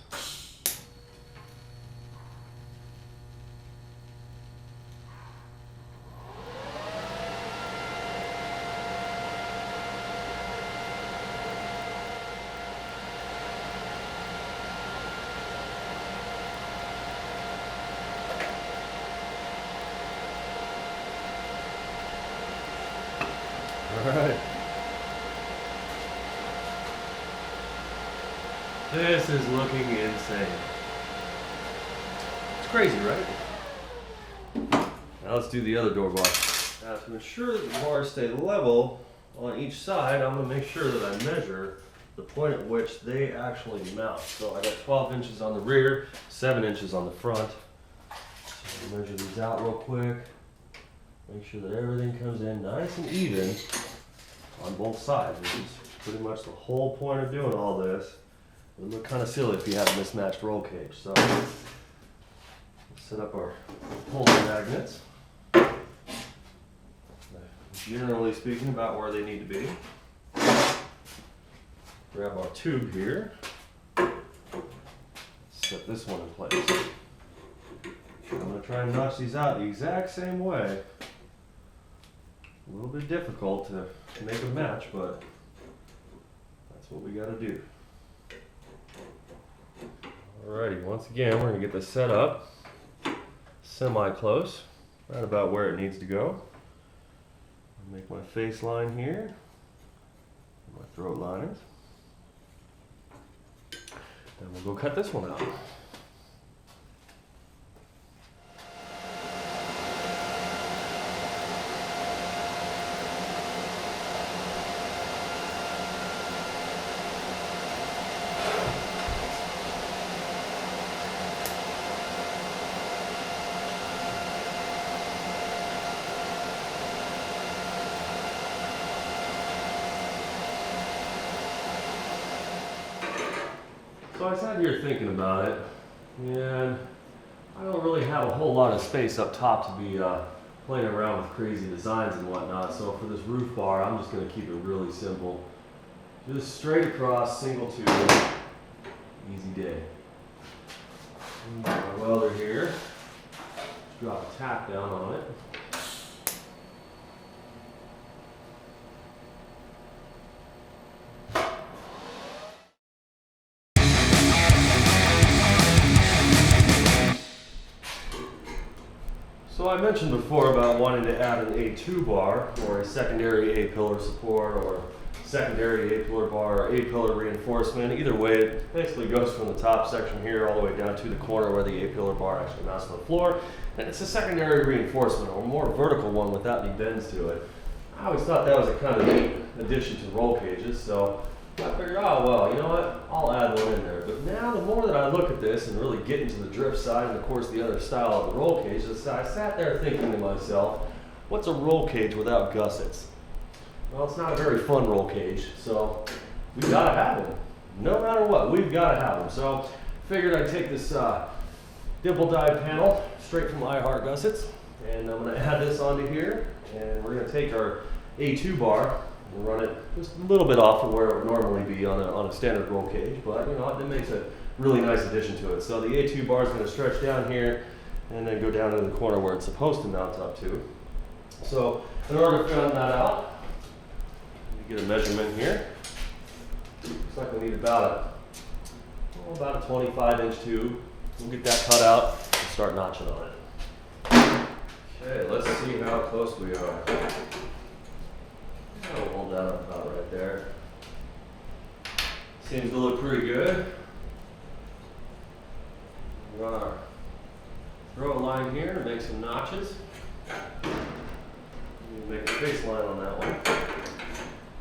This is looking insane. It's crazy, right? Now let's do the other door bar. Now to ensure that the bars stay level on each side, I'm going to make sure that I measure the point at which they actually mount. So I got 12 inches on the rear, 7 inches on the front. So I'll measure these out real quick. Make sure that everything comes in nice and even on both sides, which is pretty much the whole point of doing all this. It would look kind of silly if you have a mismatched roll cage. So let's set up our holder magnets. Generally speaking, about where they need to be. Grab our tube here. Set this one in place. I'm going to try and notch these out the exact same way. A little bit difficult to make a match, but that's what we got to do. Alrighty, once again, we're going to get this set up semi-close, right about where it needs to go. Make my face line here, my throat liners. Then we'll go cut this one out. So I sat here thinking about it, and I don't really have a whole lot of space up top to be playing around with crazy designs and whatnot. So for this roof bar, I'm just going to keep it really simple. Just straight across, single tube, easy day. Got my welder here. Just drop a tack down on it. So I mentioned before about wanting to add an A2 bar or a secondary A-pillar support or secondary A-pillar bar or A-pillar reinforcement. Either way, it basically goes from the top section here all the way down to the corner where the A-pillar bar actually mounts on the floor. And it's a secondary reinforcement or a more vertical one without any bends to it. I always thought that was a kind of neat addition to roll cages, so I figured, oh well, you know what, I'll add one in there. But now the more that I look at this and really get into the drift side and of course the other style of the roll cage, I sat there thinking to myself, what's a roll cage without gussets? Well, it's not a very fun roll cage, so we gotta have them. No matter what, we've gotta have them. So figured I'd take this dimple dyed panel straight from I Heart Gussets, and I'm gonna add this onto here, and we're gonna take our A2 bar and run it just a little bit off of where it would normally be on a standard roll cage, but you know, it makes a really nice addition to it. So the A2 bar is going to stretch down here and then go down to the corner where it's supposed to mount up to. So in order to fill that out, you get a measurement here. Looks like we need about a 25-inch tube. We'll get that cut out and start notching on it. Okay, let's see how close we are. I'll hold that up about right there. Seems to look pretty good. Run our throw line here to make some notches. Make a face line on that one.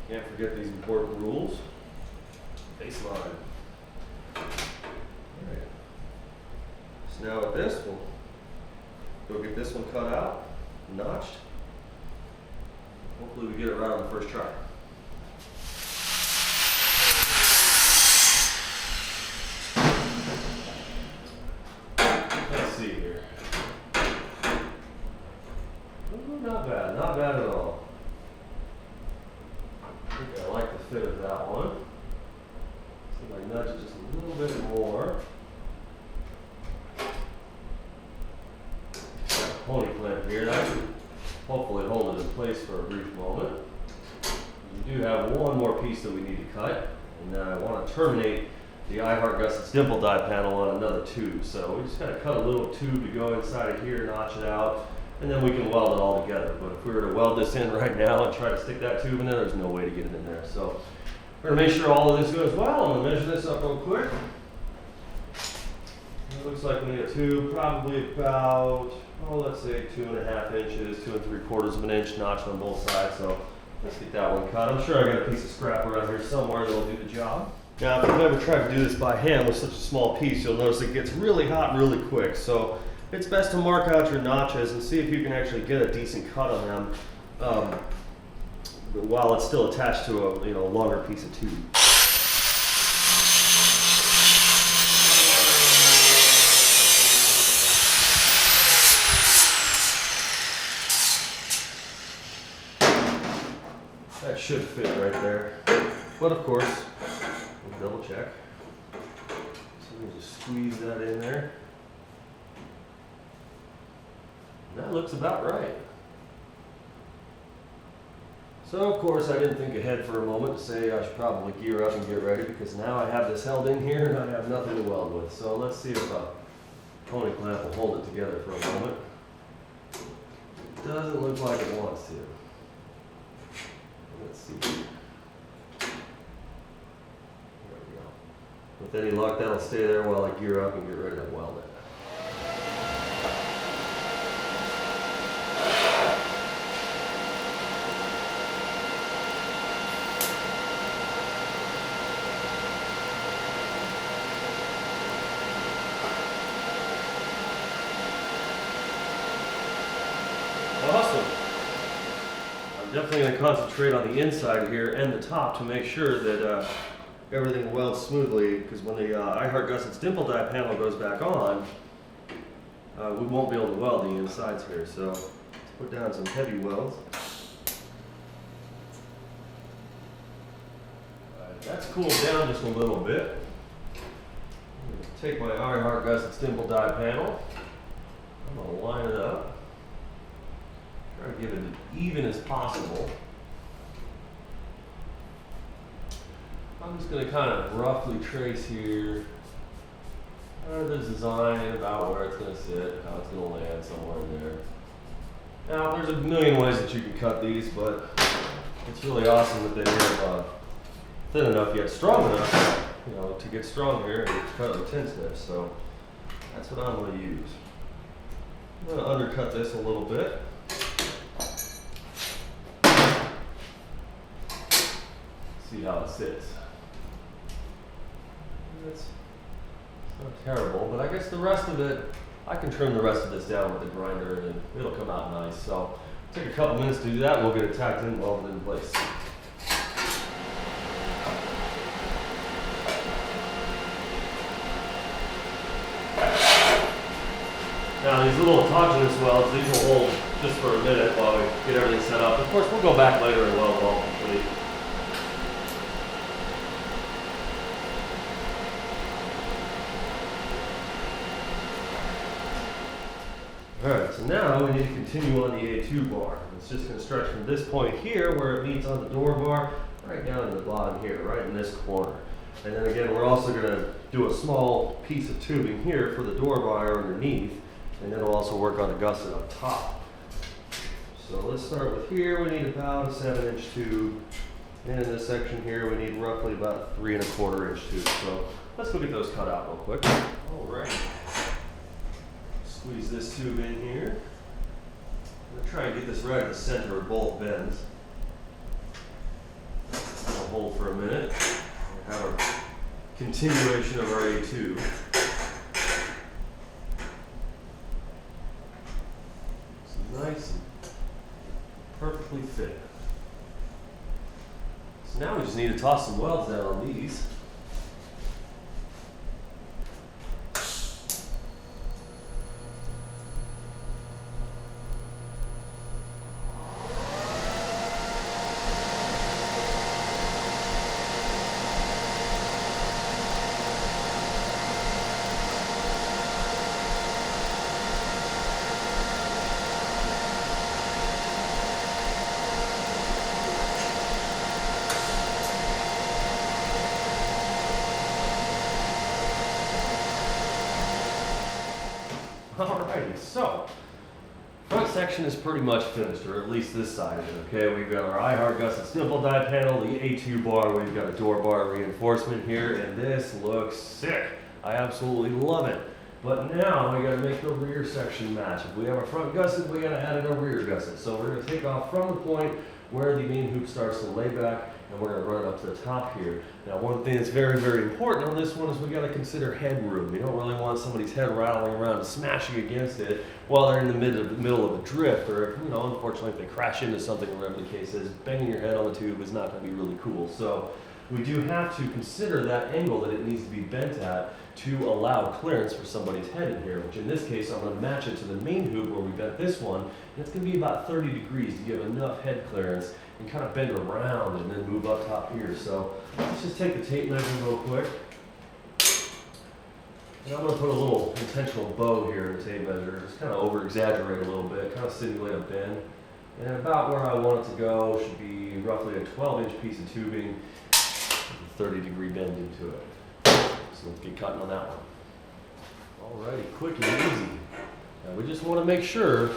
Can't forget these important rules. Face line. Alright. So now with this, we'll go get this one cut out, notched. Hopefully we get it right on the first try. Let's see here. Ooh, not bad at all. I think I like the fit of that one. See if I nudge it just a little bit more. Got a pony clamp here. That should hopefully hold it in place for a brief moment. We do have one more piece that we need to cut, and I want to terminate the I Heart Gussets dimple die panel on another tube. So we just got to cut a little tube to go inside of here, notch it out, and then we can weld it all together. But if we were to weld this in right now and try to stick that tube in there, there's no way to get it in there. So We're gonna make sure all of this goes well. I'm gonna measure this up real quick. It looks like we need a tube, probably about, oh, let's say 2.5 inches, 2 3/4 of an inch notch on both sides. So let's get that one cut. I'm sure I got a piece of scrap around here somewhere that'll do the job. Now, if you've ever tried to do this by hand with such a small piece, you'll notice it gets really hot really quick. So it's best to mark out your notches and see if you can actually get a decent cut on them while it's still attached to a longer piece of tube. That should fit right there, but of course, we'll double check. So we just squeeze that in there. And that looks about right. So of course I didn't think ahead for a moment to say I should probably gear up and get ready, because now I have this held in here and I have nothing to weld with. So let's see if a pony clamp will hold it together for a moment. Doesn't look like it wants to. Let's see. There we go. With any luck, that'll stay there while I gear up and get ready to weld it. Awesome. I'm definitely going to concentrate on the inside here and the top to make sure that everything welds smoothly, because when the I Heart Gussets dimple die panel goes back on, we won't be able to weld the insides here. So let's put down some heavy welds. That's cooled down just a little bit. I'm going to take my I Heart Gussets dimple die panel. I'm going to line it up. Try to give it as even as possible. I'm just going to kind of roughly trace here the design and about where it's going to sit, how it's going to land somewhere in there. Now, there's a million ways that you can cut these, but it's really awesome that they are thin enough yet strong enough, to get strong here and cut with 10 snips. So that's what I'm going to use. I'm going to undercut this a little bit. See how it sits. It's not terrible, but I guess the rest of it, I can trim the rest of this down with the grinder and it'll come out nice. So take a couple minutes to do that and we'll get it tacked in and welded in place. Now these little autogenous welds, these will hold just for a minute while we get everything set up. Of course, we'll go back later and weld all complete. Alright, so now we need to continue on the A2 bar. It's just going to stretch from this point here where it meets on the door bar, right down to the bottom here, right in this corner. And then again, we're also going to do a small piece of tubing here for the door bar underneath, and then we'll also work on the gusset up top. So let's start with here. We need about a 7-inch tube. And in this section here, we need roughly about a 3 1/4 inch tube. So let's go get those cut out real quick. Alright. Squeeze this tube in here. I'm going to try and get this right in the center of both bends. I'll hold for a minute. We'll have a continuation of our A2. It's nice and perfectly fit. So now we just need to toss some welds down on these. Alrighty, so front section is pretty much finished, or at least this side of it, okay? We've got our I Heart Gusset stipple die panel, the A2 bar, we've got a door bar reinforcement here, and this looks sick. I absolutely love it. But now we gotta make the rear section match. If we have a front gusset, we gotta add in a rear gusset. So we're gonna take off from the point where the main hoop starts to lay back, and we're gonna run it up to the top here. Now, one thing that's very, very important on this one is we gotta consider headroom. You don't really want somebody's head rattling around and smashing against it while they're in the middle of a drift, or if, unfortunately, if they crash into something, or whatever the case is, banging your head on the tube is not gonna be really cool. So we do have to consider that angle that it needs to be bent at to allow clearance for somebody's head in here, which in this case, I'm gonna match it to the main hoop where we bent this one, and it's gonna be about 30 degrees to give enough head clearance and kind of bend around and then move up top here. So let's just take the tape measure real quick. And I'm gonna put a little intentional bow here in the tape measure, just kind of over exaggerate a little bit, kind of simulate a bend. And about where I want it to go should be roughly a 12-inch piece of tubing with a 30-degree bend into it. So let's get cutting on that one. Alrighty, quick and easy. Now we just want to make sure,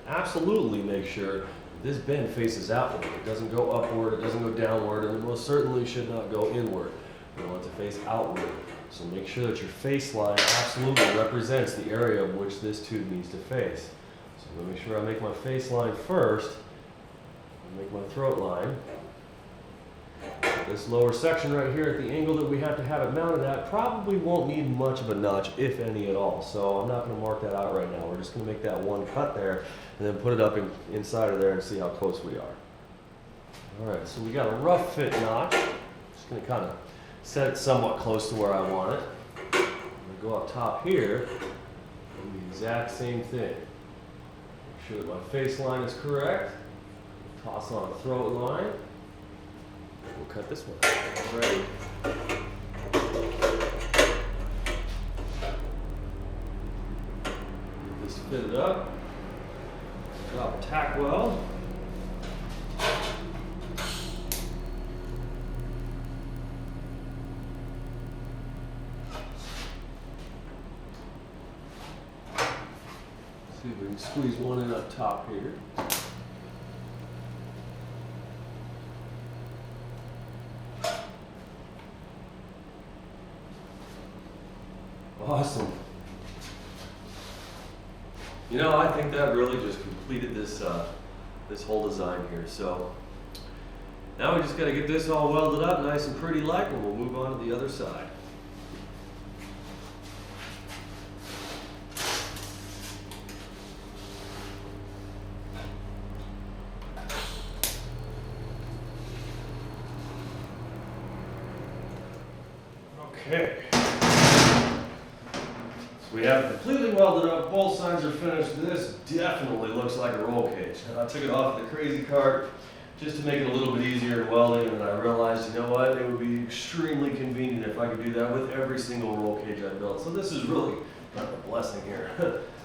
absolutely make sure, this bend faces outward. It doesn't go upward, it doesn't go downward, and it most certainly should not go inward. We want it to face outward. So make sure that your face line absolutely represents the area of which this tube needs to face. So I'm going to make sure I make my face line first, and make my throat line. This lower section right here at the angle that we have to have it mounted at probably won't need much of a notch, if any at all. So I'm not going to mark that out right now. We're just going to make that one cut there and then put it up inside of there and see how close we are. Alright, so we got a rough fit notch. Just going to kind of set it somewhat close to where I want it. I'm going to go up top here and do the exact same thing. Make sure that my face line is correct. Toss on a throat line. We'll cut this one. Alright. Get this fitted up. Drop a tack weld. See if we can squeeze one in up top here. Awesome. I think that really just completed this this whole design here. So now we just got to get this all welded up nice and pretty like, and we'll move on to the other side. Okay. We have it completely welded up, both sides are finished. This definitely looks like a roll cage. And I took it off the crazy cart just to make it a little bit easier in welding, and then I realized, you know what, it would be extremely convenient if I could do that with every single roll cage I built. So this is really kind of a blessing here.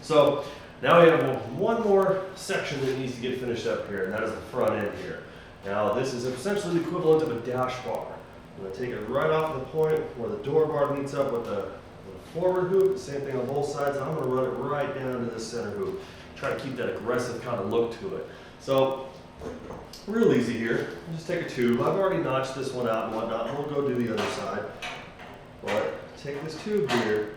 So now we have one more section that needs to get finished up here, and that is the front end here. Now this is essentially the equivalent of a dash bar. I'm going to take it right off the point where the door bar meets up with the forward hoop, same thing on both sides. I'm going to run it right down to this center hoop. Try to keep that aggressive kind of look to it. So, real easy here. Just take a tube. I've already notched this one out and whatnot, and we'll go do the other side. But take this tube here,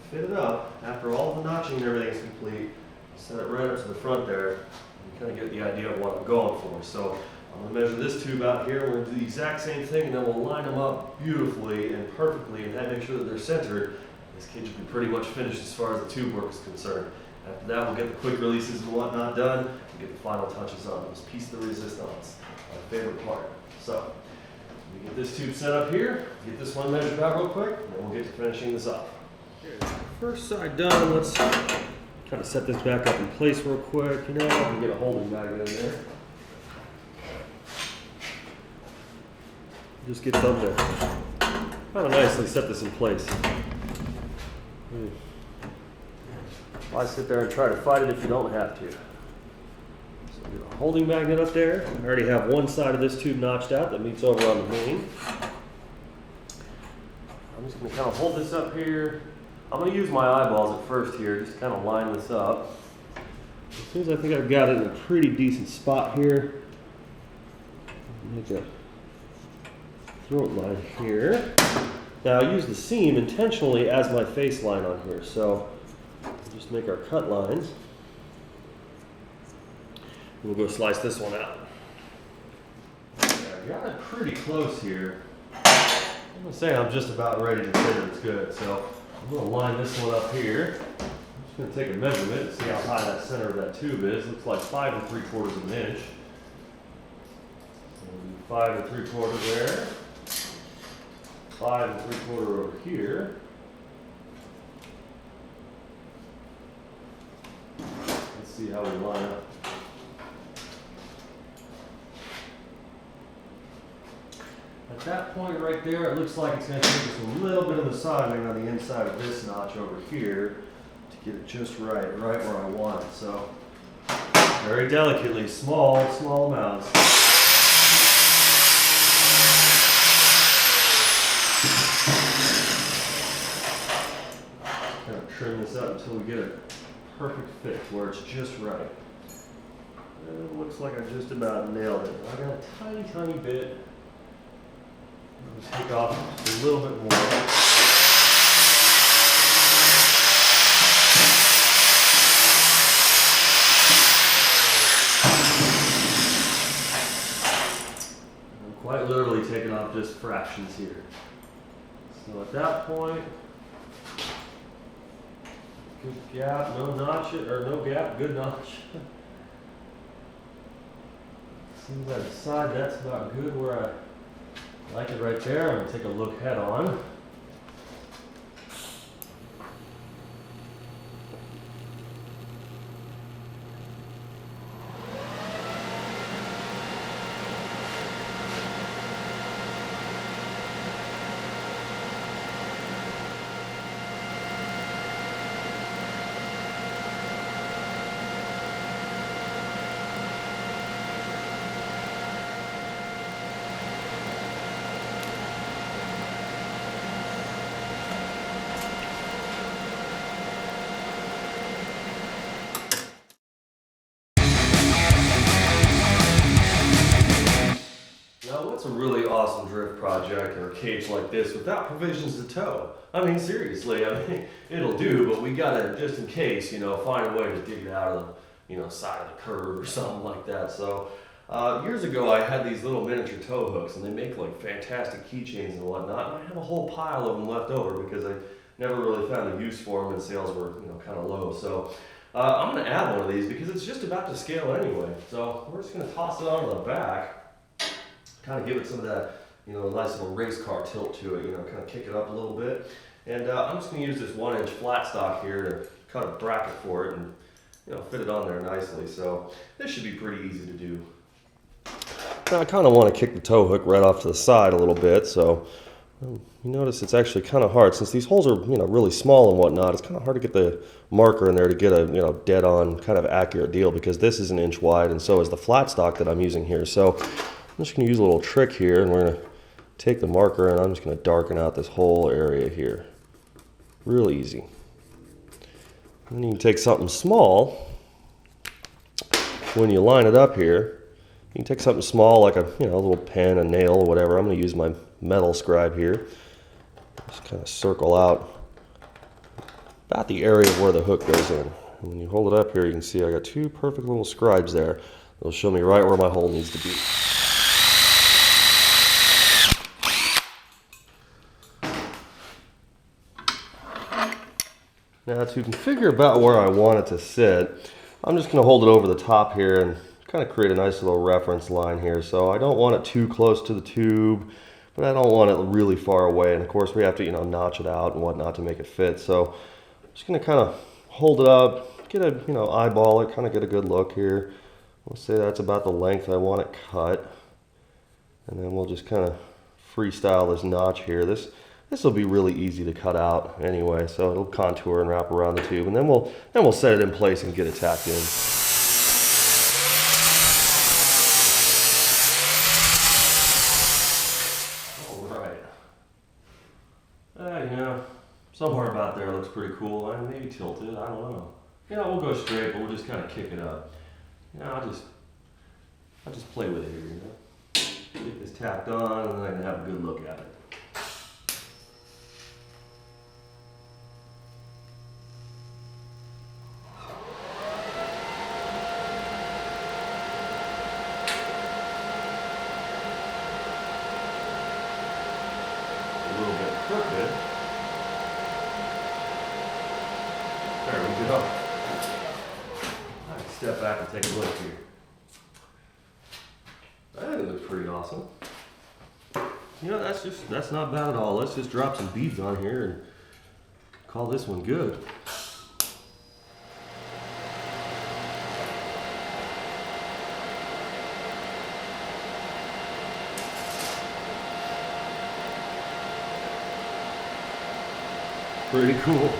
fit it up. After all the notching and everything is complete, set it right up to the front there, and kind of get the idea of what I'm going for. So, I'm going to measure this tube out here. We're going to do the exact same thing, and then we'll line them up beautifully and perfectly and then make sure that they're centered. This cage will be pretty much finished as far as the tube work is concerned. After that, we'll get the quick releases and whatnot done and get the final touches on this piece of the resistance, my favorite part. So, we get this tube set up here, get this one measured out real quick, and then we'll get to finishing this off. Here's the first side done. Let's kind of set this back up in place real quick. I can get a holding magnet in there. Just get up there. Kind of nicely set this in place. Why sit there and try to fight it if you don't have to? So get a holding magnet up there. I already have one side of this tube notched out that meets over on the main. I'm just going to kind of hold this up here. I'm going to use my eyeballs at first here, just kind of line this up. As soon as I think I've got it in a pretty decent spot here, make a throat line here. Now I use the seam intentionally as my face line on here, so we'll just make our cut lines. We'll go slice this one out. I got it pretty close here. I'm gonna say I'm just about ready to say that it's good, so I'm gonna line this one up here. I'm just gonna take a measurement and see how high that center of that tube is. Looks like 5 3/4 of an inch. So 5 3/4 there. 5 3/4 over here. Let's see how we line up. At that point right there, it looks like it's going to take us a little bit of massaging on the inside of this notch over here to get it just right where I want it. So, very delicately, small amounts. Kind of trim this up until we get a perfect fit where it's just right. And it looks like I just about nailed it. I got a tiny bit. Take off just a little bit more. I'm quite literally taking off just fractions here. So at that point, good gap, no notch, or no gap, good notch. As soon as I decide that's about good where I like it right there, I'm going to take a look head on. What's a really awesome drift project or a cage like this without provisions to tow? I mean, seriously, it'll do, but we gotta, just in case, find a way to dig it out of the, side of the curb or something like that. So, years ago I had these little miniature tow hooks, and they make like fantastic keychains and whatnot, and I have a whole pile of them left over because I never really found a use for them and sales were, kind of low. So, I'm gonna add one of these because it's just about to scale anyway. So, we're just gonna toss it onto the back. Kind of give it some of that, nice little race car tilt to it, kind of kick it up a little bit. And I'm just going to use this 1-inch flat stock here to cut a bracket for it and, fit it on there nicely. So this should be pretty easy to do. Now I kind of want to kick the tow hook right off to the side a little bit. So you notice it's actually kind of hard since these holes are, really small and whatnot. It's kind of hard to get the marker in there to get a, dead on kind of accurate deal because this is 1 inch wide and so is the flat stock that I'm using here. So I'm just going to use a little trick here, and we're going to take the marker and I'm just going to darken out this whole area here. Real easy. And then you can take something small. When you line it up here, you can take something small like a little pen, a nail, or whatever. I'm going to use my metal scribe here. Just kind of circle out about the area where the hook goes in. And when you hold it up here, you can see I got 2 perfect little scribes there. They'll show me right where my hole needs to be. Now to configure about where I want it to sit, I'm just going to hold it over the top here and kind of create a nice little reference line here. So I don't want it too close to the tube, but I don't want it really far away. And of course we have to, notch it out and whatnot to make it fit. So I'm just going to kind of hold it up, get a, eyeball it, kind of get a good look here. We'll say that's about the length I want it cut. And then we'll just kind of freestyle this notch here. This will be really easy to cut out anyway, so it'll contour and wrap around the tube, and then we'll set it in place and get it tacked in. All right. Somewhere about there looks pretty cool. Maybe tilted, I don't know. we'll go straight, but we'll just kind of kick it up. I'll just play with it here, Get this tacked on, and then I can have a good look at it. A little bit crooked. There we go. I can step back and take a look here. That looks pretty awesome. That's not bad at all. Let's just drop some beads on here and call this one good. Pretty cool.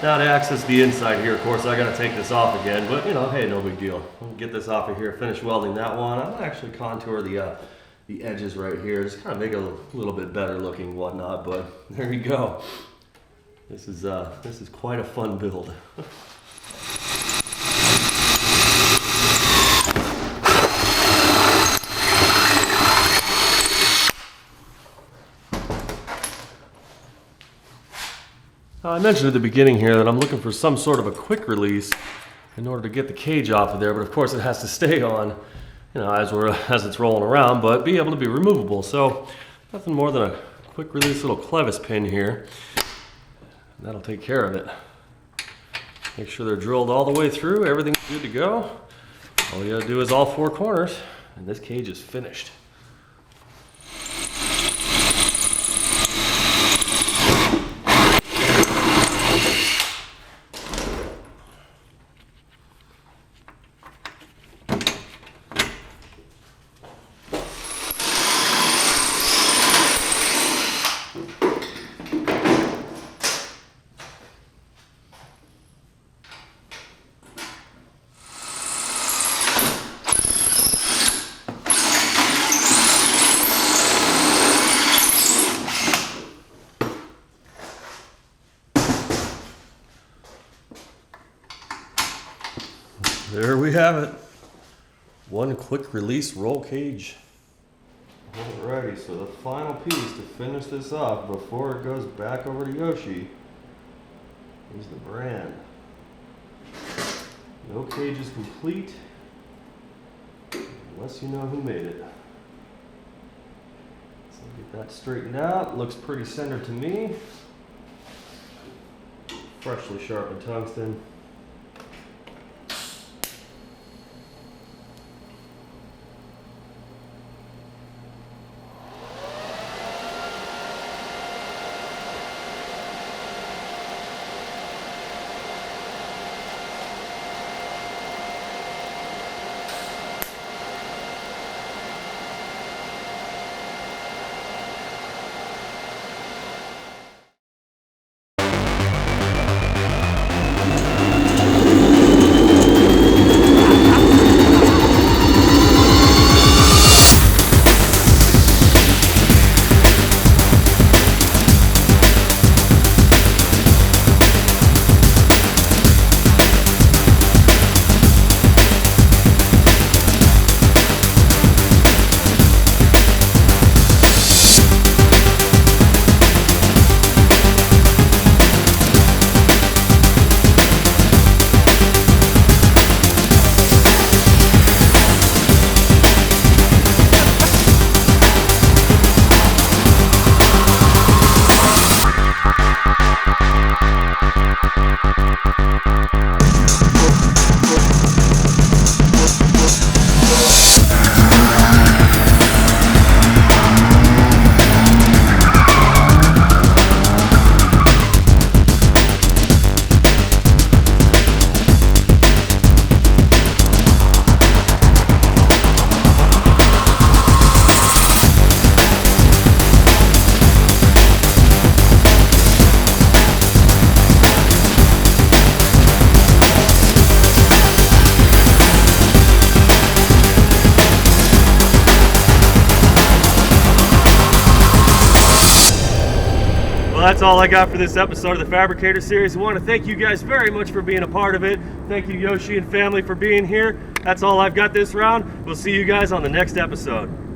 Now to access the inside here, of course, I gotta take this off again, but hey, no big deal. I'll get this off of here, finish welding that one. I'm gonna actually contour the edges right here, just kind of make it a little bit better looking, whatnot. But there you go. This is quite a fun build. I mentioned at the beginning here that I'm looking for some sort of a quick release in order to get the cage off of there, but of course it has to stay on, as it's rolling around, but be able to be removable. So nothing more than a quick release little clevis pin here. That'll take care of it. Make sure they're drilled all the way through, everything's good to go. All you gotta do is all four corners, and this cage is finished. There we have it. One quick release roll cage. Alrighty, so the final piece to finish this off before it goes back over to Yoshi is the brand. No cage is complete unless you know who made it. So get that straightened out. Looks pretty centered to me. Freshly sharpened tungsten. Well, that's all I got for this episode of the Fabricator series. I want to thank you guys very much for being a part of it. Thank you, Yoshi and family, for being here. That's all I've got this round. We'll see you guys on the next episode.